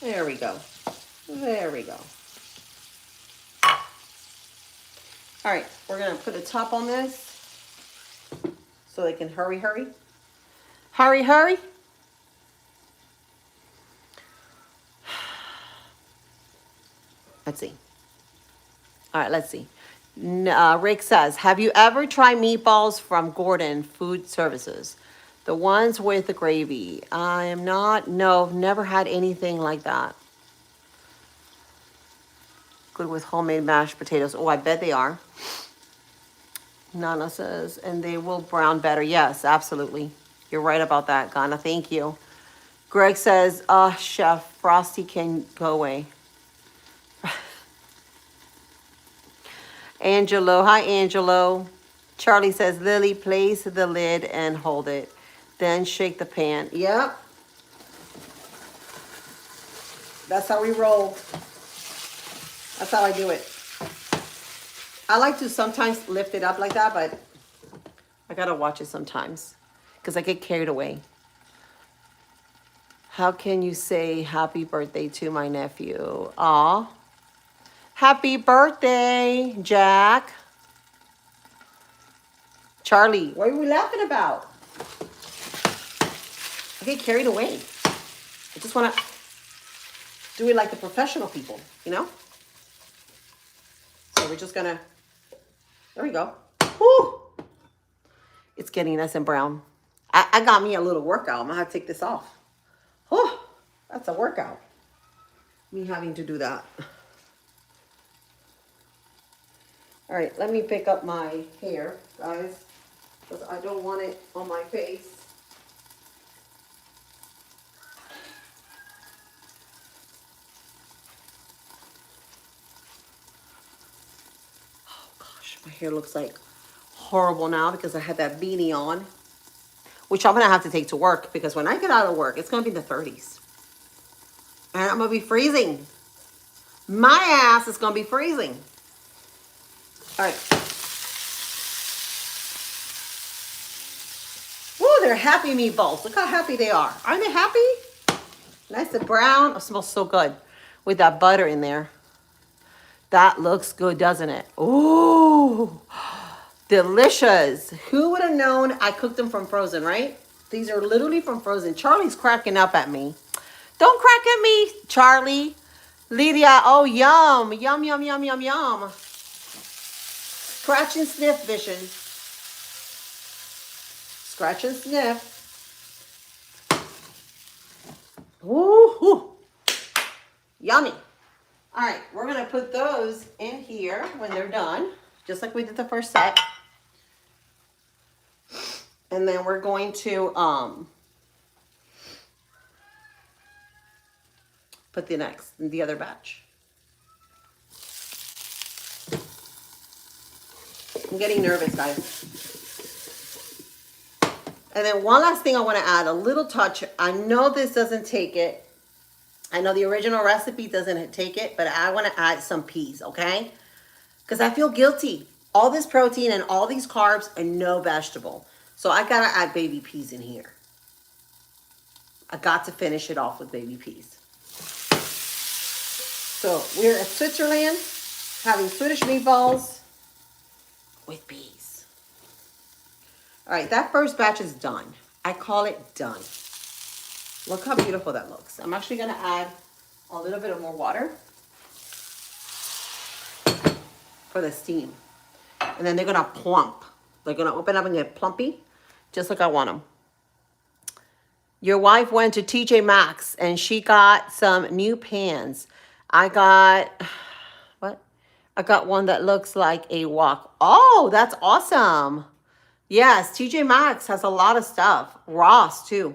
There we go. There we go. All right, we're gonna put a top on this so they can hurry. Let's see. All right, let's see. Rick says, have you ever tried meatballs from Gordon Food Services? The ones with the gravy. I am not, no, never had anything like that. Good with homemade mashed potatoes. Oh, I bet they are. Nana says, and they will brown better. Yes, absolutely. You're right about that, Ghana. Thank you. Greg says, Chef, Frosty can go away. Angelo, hi, Angelo. Charlie says, Lily, place the lid and hold it. Then shake the pan. Yep. That's how we roll. That's how I do it. I like to sometimes lift it up like that, but I gotta watch it sometimes because I get carried away. How can you say happy birthday to my nephew? Aw. Happy birthday, Jack. Charlie, what are we laughing about? I get carried away. I just want to do it like the professional people, you know? So we're just gonna, there we go. Woo! It's getting nice and brown. I got me a little workout. I'm gonna have to take this off. Oh, that's a workout. Me having to do that. All right, let me pick up my hair, guys, because I don't want it on my face. Oh gosh, my hair looks like horrible now because I had that beanie on, which I'm gonna have to take to work because when I get out of work, it's gonna be in the 30s. And I'm gonna be freezing. My ass is gonna be freezing. All right. Woo, they're happy meatballs. Look how happy they are. Aren't they happy? Nice and brown. It smells so good with that butter in there. That looks good, doesn't it? Ooh, delicious. Who would have known I cooked them from frozen, right? These are literally from frozen. Charlie's cracking up at me. Don't crack at me, Charlie. Lydia, oh, yum. Yum, yum, yum, yum, yum. Scratch and sniff, Vision. Scratch and sniff. Woo-hoo. Yummy. All right, we're going to put those in here when they're done, just like we did the first set. And then we're going to put the other batch. I'm getting nervous, guys. And then one last thing I want to add, a little touch. I know this doesn't take it. I know the original recipe doesn't take it, but I want to add some peas, okay? Because I feel guilty. All this protein and all these carbs and no vegetable. So I got to add baby peas in here. I got to finish it off with baby peas. So we're at Switzerland having Swedish meatballs with peas. All right, that first batch is done. I call it done. Look how beautiful that looks. I'm actually gonna add a little bit of more water for the steam. And then they're gonna plump. They're gonna open up and get plumpy, just like I want them. Your wife went to TJ Maxx and she got some new pans. I got, what? I got one that looks like a wok. Oh, that's awesome. Yes, TJ Maxx has a lot of stuff. Ross too.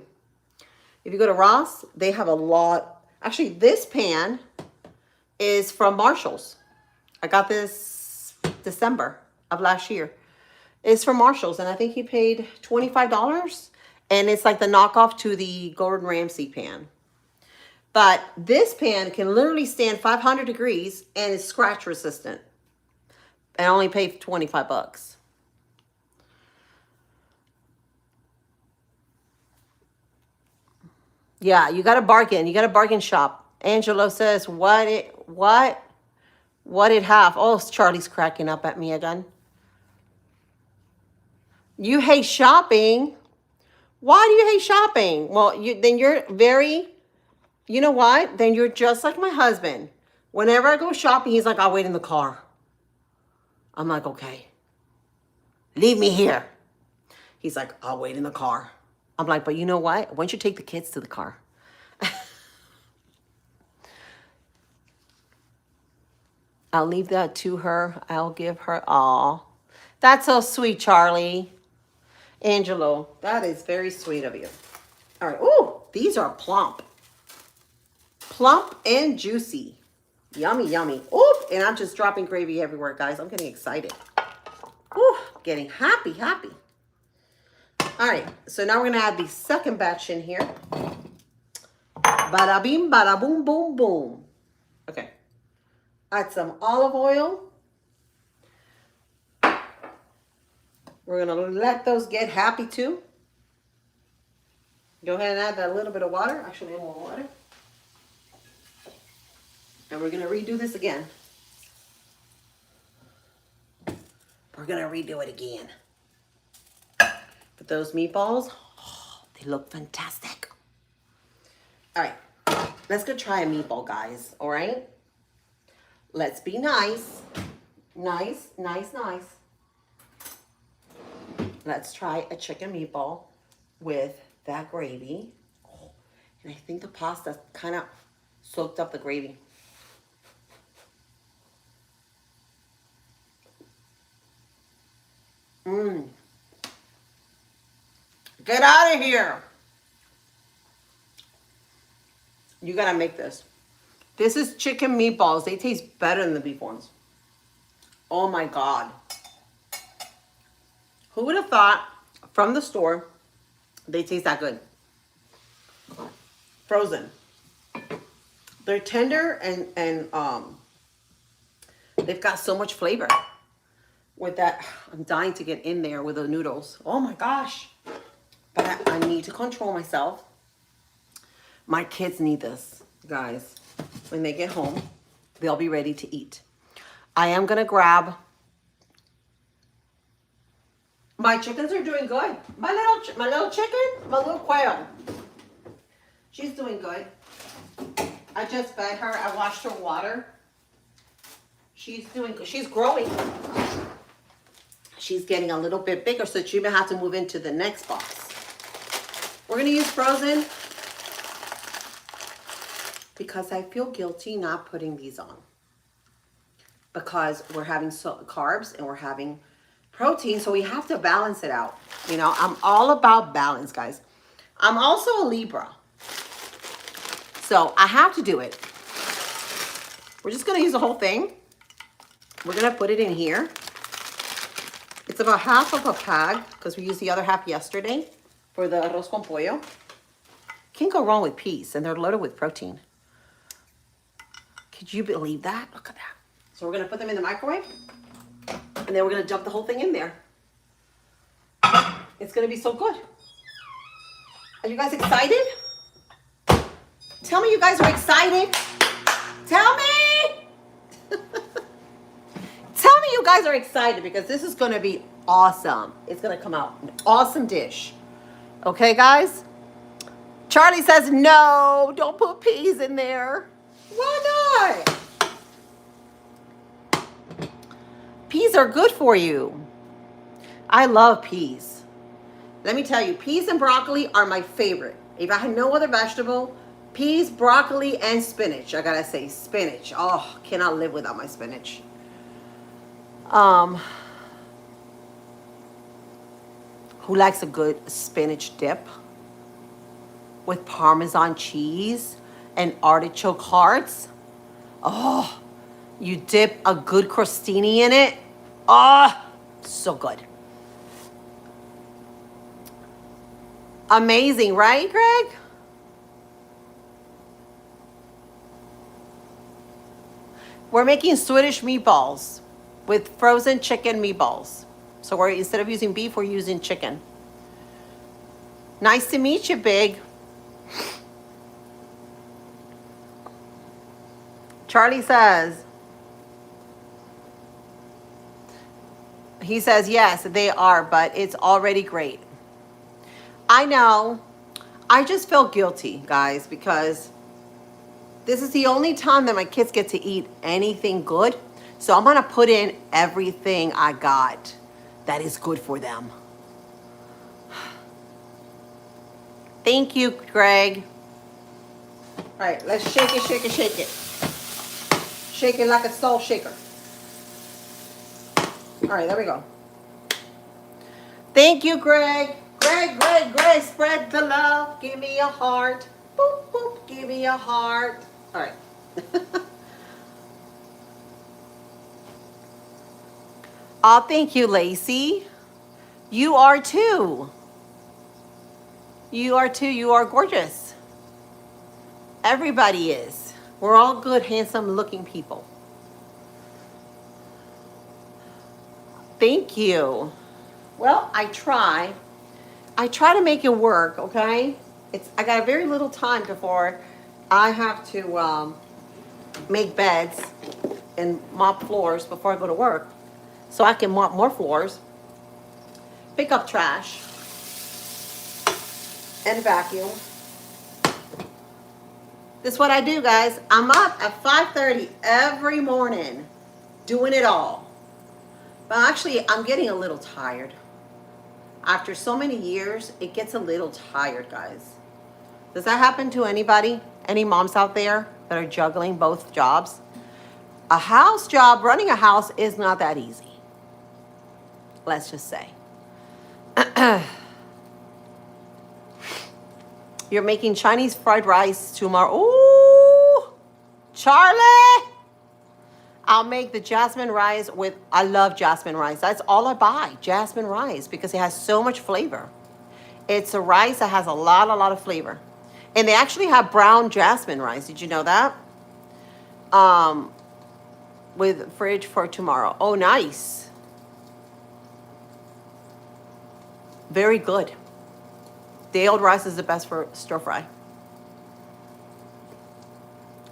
If you go to Ross, they have a lot. Actually, this pan is from Marshall's. I got this December of last year. It's from Marshall's, and I think he paid $25. And it's like the knockoff to the Gordon Ramsay pan. But this pan can literally stand 500 degrees and is scratch resistant. And I only paid $25. Yeah, you got to bargain. You got to bargain shop. Angelo says, what it have? Oh, Charlie's cracking up at me again. You hate shopping. Why do you hate shopping? Well, then you're very, you know what? Then you're just like my husband. Whenever I go shopping, he's like, I'll wait in the car. I'm like, okay. Leave me here. He's like, I'll wait in the car. I'm like, but you know what? Why don't you take the kids to the car? I'll leave that to her. I'll give her all. That's so sweet, Charlie. Angelo, that is very sweet of you. All right. Ooh, these are plump. Plump and juicy. Yummy, yummy. Ooh, and I'm just dropping gravy everywhere, guys. I'm getting excited. Ooh, getting happy. All right, so now we're gonna add the second batch in here. Bada bing, bada boom, boom, boom. Okay. Add some olive oil. We're gonna let those get happy too. Go ahead and add that little bit of water. Actually, more water. And we're gonna redo this again. We're gonna redo it again. But those meatballs, oh, they look fantastic. All right, let's go try a meatball, guys. All right, let's be nice. Nice. Let's try a chicken meatball with that gravy. Oh, and I think the pasta kind of soaked up the gravy. Get out of here. You gotta make this. This is chicken meatballs. They taste better than the beef ones. Oh my God. Who would have thought from the store they taste that good? Frozen. They're tender and they've got so much flavor. With that, I'm dying to get in there with the noodles. Oh my gosh. But I need to control myself. My kids need this, guys. When they get home, they'll be ready to eat. I am gonna grab. My chickens are doing good. My little chicken, my little quail. She's doing good. I just fed her. I washed her water. She's doing good. She's growing. She's getting a little bit bigger, so she may have to move into the next box. We're gonna use frozen because I feel guilty not putting these on. Because we're having carbs and we're having protein, so we have to balance it out. You know, I'm all about balance, guys. I'm also a Libra, so I have to do it. We're just gonna use the whole thing. We're gonna put it in here. It's about half of a bag because we used the other half yesterday for the arroz con pollo. Can't go wrong with peas, and they're loaded with protein. Could you believe that? Look at that. So we're gonna put them in the microwave, and then we're gonna dump the whole thing in there. It's gonna be so good. Are you guys excited? Tell me you guys are excited. Tell me! Tell me you guys are excited because this is going to be awesome. It's going to come out an awesome dish. Okay, guys? Charlie says, no, don't put peas in there. Why not? Peas are good for you. I love peas. Let me tell you, peas and broccoli are my favorite. If I had no other vegetable, peas, broccoli, and spinach. I gotta say, spinach. Oh, cannot live without my spinach. Who likes a good spinach dip with Parmesan cheese and artichoke hearts? Oh, you dip a good crostini in it. Oh, so good. Amazing, right, Greg? We're making Swedish meatballs with frozen chicken meatballs. So we're, instead of using beef, we're using chicken. Nice to meet you, Big. Charlie says, he says, yes, they are, but it's already great. I know. I just feel guilty, guys, because this is the only time that my kids get to eat anything good. So I'm going to put in everything I got that is good for them. Thank you, Greg. All right, let's shake it, shake it, shake it. Shake it like a salt shaker. All right, there we go. Thank you, Greg. Greg, spread the love. Give me a heart. Boop, boop, give me a heart. All right. Oh, thank you, Lacey. You are too. You are too. You are gorgeous. Everybody is. We're all good, handsome looking people. Thank you. Well, I try to make it work, okay? I got a very little time before I have to make beds and mop floors before I go to work. So I can mop more floors, pick up trash, and vacuum. This is what I do, guys. I'm up at 5:30 every morning doing it all. But actually, I'm getting a little tired. After so many years, it gets a little tired, guys. Does that happen to anybody? Any moms out there that are juggling both jobs? A house job, running a house is not that easy. Let's just say. You're making Chinese fried rice tomorrow. Ooh, Charlie! I'll make the jasmine rice with, I love jasmine rice. That's all I buy, jasmine rice, because it has so much flavor. It's a rice that has a lot of flavor. And they actually have brown jasmine rice. Did you know that? With fridge for tomorrow. Oh, nice. Very good. Day-old rice is the best for stir fry.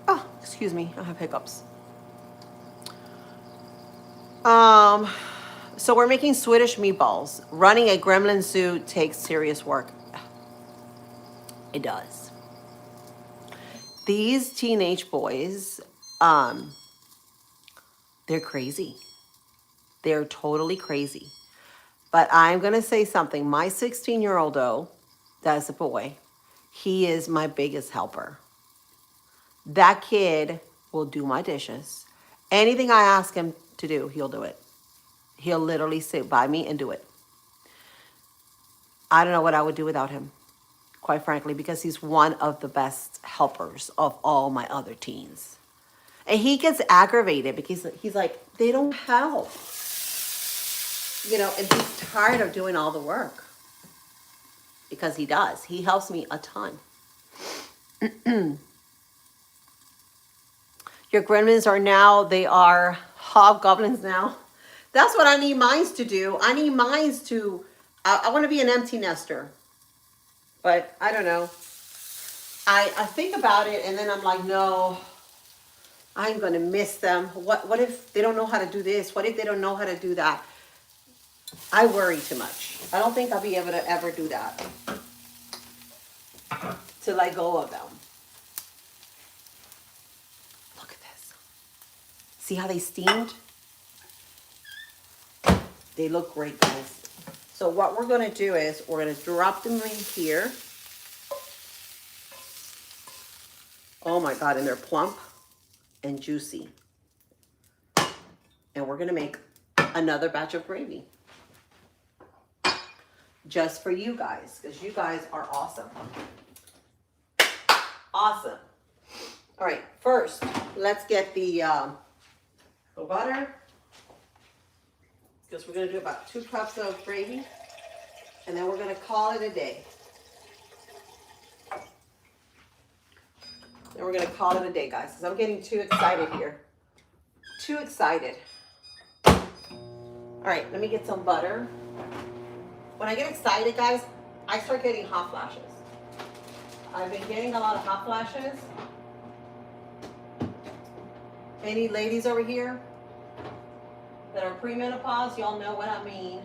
Oh, excuse me, I have hiccups. So we're making Swedish meatballs. Running a gremlin zoo takes serious work. It does. These teenage boys, they're crazy. They're totally crazy. But I'm going to say something. My 16-year-old, though, that's a boy, he is my biggest helper. That kid will do my dishes. Anything I ask him to do, he'll do it. He'll literally sit by me and do it. I don't know what I would do without him, quite frankly, because he's one of the best helpers of all my other teens. And he gets aggravated because he's like, they don't help. You know, and he's tired of doing all the work. Because he does. He helps me a ton. Your gremlins are now, they are hobgoblins now. That's what I need mines to do. I need mines to, I want to be an empty nester. But I don't know. I think about it and then I'm like, no, I'm gonna miss them. What if they don't know how to do this? What if they don't know how to do that? I worry too much. I don't think I'll be able to ever do that. To let go of them. Look at this. See how they steamed? They look great, guys. So what we're gonna do is we're gonna drop them in here. Oh my God, and they're plump and juicy. And we're gonna make another batch of gravy. Just for you guys, because you guys are awesome. Awesome. All right, first, let's get the butter. Because we're gonna do about 2 cups of gravy. And then we're gonna call it a day. Then we're gonna call it a day, guys, because I'm getting too excited here. Too excited. All right, let me get some butter. When I get excited, guys, I start getting hot flashes. I've been getting a lot of hot flashes. Any ladies over here that are premenopause, y'all know what I mean.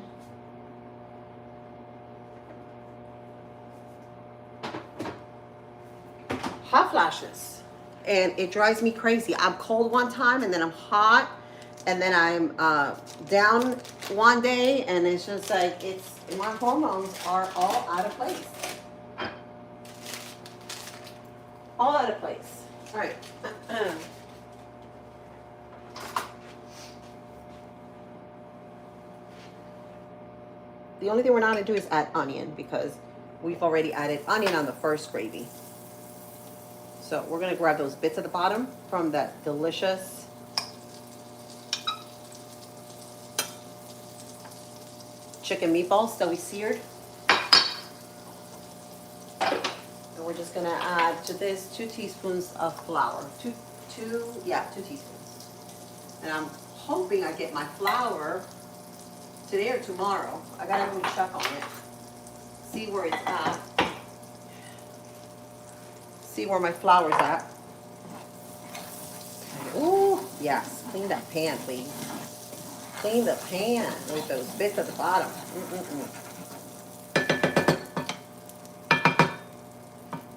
Hot flashes. And it drives me crazy. I'm cold one time and then I'm hot. And then I'm down one day and it's just like, my hormones are all out of place. All out of place. All right. The only thing we're not gonna do is add onion because we've already added onion on the first gravy. So we're gonna grab those bits at the bottom from that delicious chicken meatballs that we seared. And we're just gonna add to this 2 teaspoons of flour. Two teaspoons. And I'm hoping I get my flour today or tomorrow. I gotta go check on it. See where it's at. See where my flour's at. Ooh, yes. Clean that pan, please. Clean the pan with those bits at the bottom.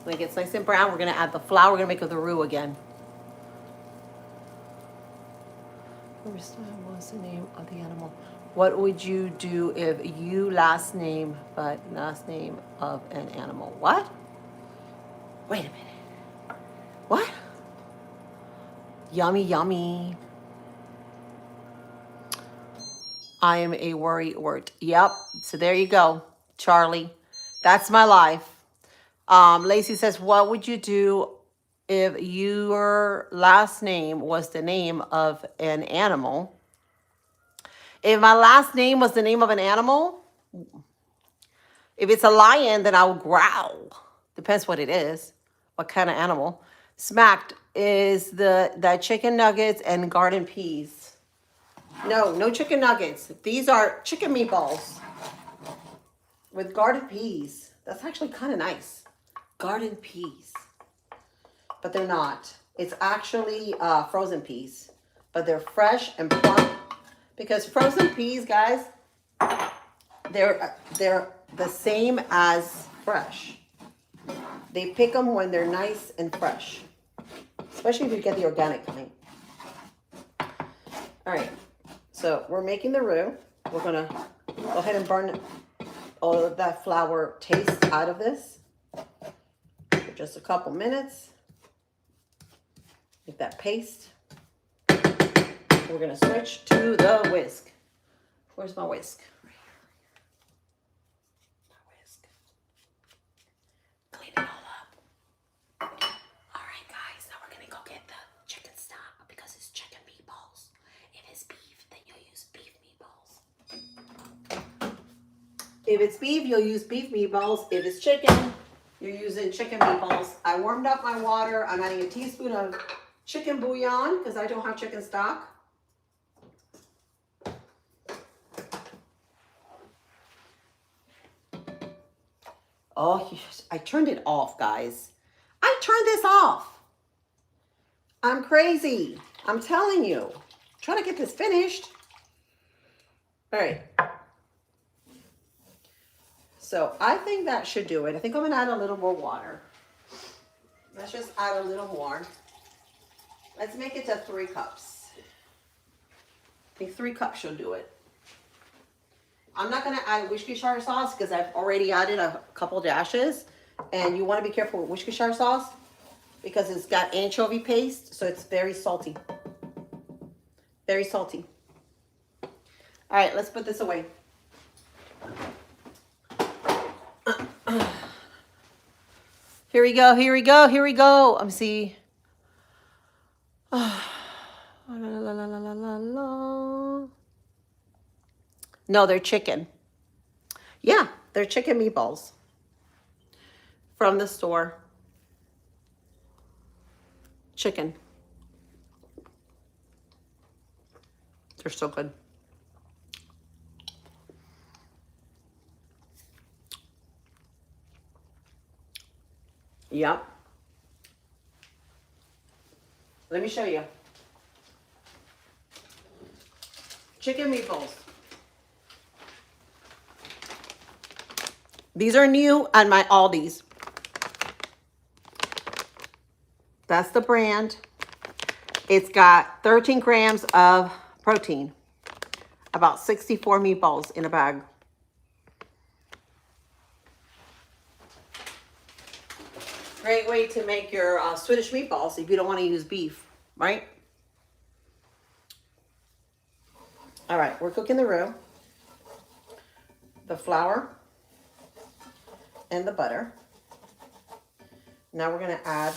When it gets nice and brown, we're gonna add the flour. We're gonna make the roux again. What's the name of the animal? What would you do if you last name but last name of an animal? What? Wait a minute. What? Yummy, yummy. I am a worrywart. Yep. So there you go, Charlie. That's my life. Lacey says, what would you do if your last name was the name of an animal? If my last name was the name of an animal, if it's a lion, then I'll growl. Depends what it is, what kind of animal. Smacked is the chicken nuggets and garden peas. No chicken nuggets. These are chicken meatballs with garden peas. That's actually kind of nice. Garden peas. But they're not. It's actually frozen peas. But they're fresh and plump. Because frozen peas, guys, they're the same as fresh. They pick them when they're nice and fresh. Especially if you get the organic kind. All right. So we're making the roux. We're going to go ahead and burn all of that flour taste out of this for just a couple minutes. Make that paste. We're going to switch to the whisk. Where's my whisk? Right here. My whisk. Clean it all up. All right, guys. Now we're going to go get the chicken stock because it's chicken meatballs. If it's beef, then you'll use beef meatballs. If it's beef, you'll use beef meatballs. If it's chicken, you're using chicken meatballs. I warmed up my water. I'm adding a teaspoon of chicken bouillon because I don't have chicken stock. Oh, I turned it off, guys. I turned this off. I'm crazy. I'm telling you. I'm trying to get this finished. All right. So I think that should do it. I think I'm gonna add a little more water. Let's just add a little more. Let's make it to 3 cups. I think 3 cups should do it. I'm not gonna add Worcestershire sauce because I've already added a couple dashes. And you wanna be careful with Worcestershire sauce because it's got anchovy paste, so it's very salty. Very salty. All right, let's put this away. Here we go, here we go, here we go. Let me see. No, they're chicken. Yeah, they're chicken meatballs from the store. Chicken. They're so good. Yep. Let me show you. Chicken meatballs. These are new on my Aldi's. That's the brand. It's got 13 grams of protein. About 64 meatballs in a bag. Great way to make your Swedish meatballs if you don't want to use beef, right? All right, we're cooking the roux, the flour, and the butter. Now we're going to add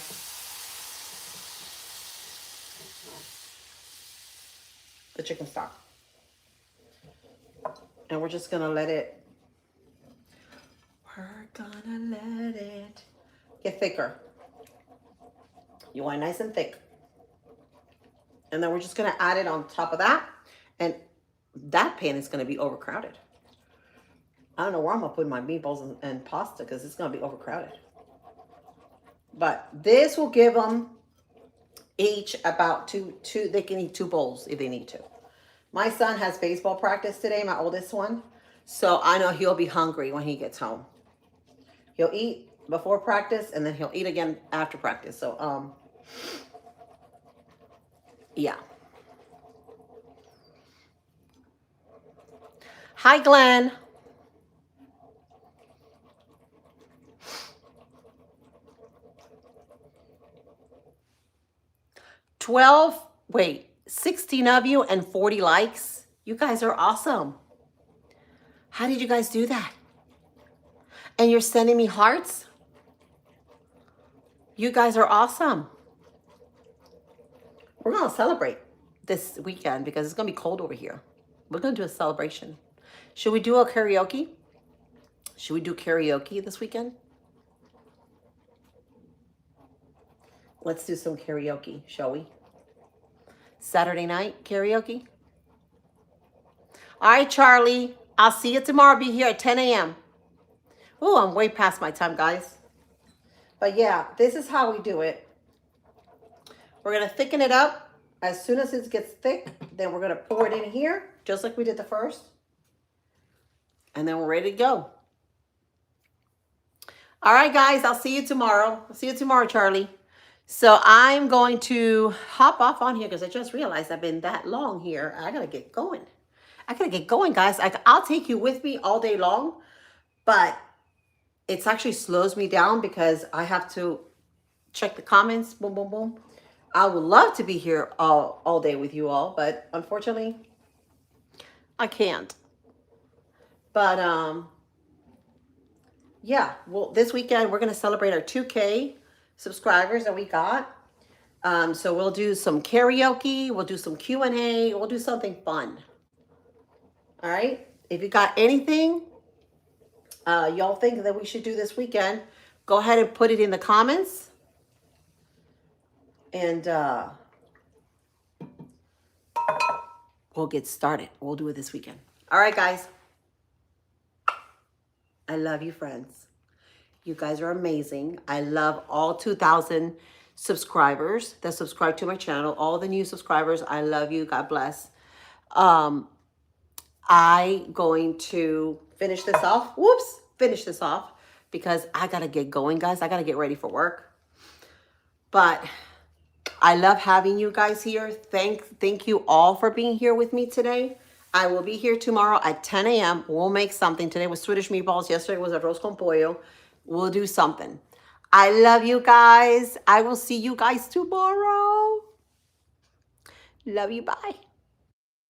the chicken stock. And we're just going to let it get thicker. You want it nice and thick. And then we're just going to add it on top of that. And that pan is going to be overcrowded. I don't know where I'm going to put my meatballs and pasta because it's going to be overcrowded. But this will give them each about two, they can eat 2 bowls if they need to. My son has baseball practice today, my oldest one. So I know he'll be hungry when he gets home. He'll eat before practice and then he'll eat again after practice. So, yeah. Hi, Glenn. Wait, 16 of you and 40 likes. You guys are awesome. How did you guys do that? And you're sending me hearts? You guys are awesome. We're going to celebrate this weekend because it's going to be cold over here. We're going to do a celebration. Should we do a karaoke? Should we do karaoke this weekend? Let's do some karaoke, shall we? Saturday night karaoke. All right, Charlie. I'll see you tomorrow. I'll be here at 10 a.m. Oh, I'm way past my time, guys. But yeah, this is how we do it. We're going to thicken it up. As soon as it gets thick, then we're going to pour it in here, just like we did the first. And then we're ready to go. All right, guys. I'll see you tomorrow. I'll see you tomorrow, Charlie. So I'm going to hop off on here because I just realized I've been that long here. I got to get going. I got to get going, guys. I'll take you with me all day long, but it actually slows me down because I have to check the comments. Boom, boom, boom. I would love to be here all day with you all, but unfortunately, I can't. But yeah, well, this weekend we're going to celebrate our 2K subscribers that we got. So we'll do some karaoke, we'll do some Q&A, we'll do something fun. All right. If you got anything y'all think that we should do this weekend, go ahead and put it in the comments. And we'll get started. We'll do it this weekend. All right, guys. I love you, friends. You guys are amazing. I love all 2,000 subscribers that subscribe to my channel, all the new subscribers. I love you. God bless. Um, I going to finish this off. Whoops, finish this off because I gotta get going, guys. I gotta get ready for work. But I love having you guys here. Thank you all for being here with me today. I will be here tomorrow at 10 a.m. We'll make something. Today was Swedish meatballs. Yesterday was arroz con pollo. We'll do something. I love you guys. I will see you guys tomorrow. Love you. Bye.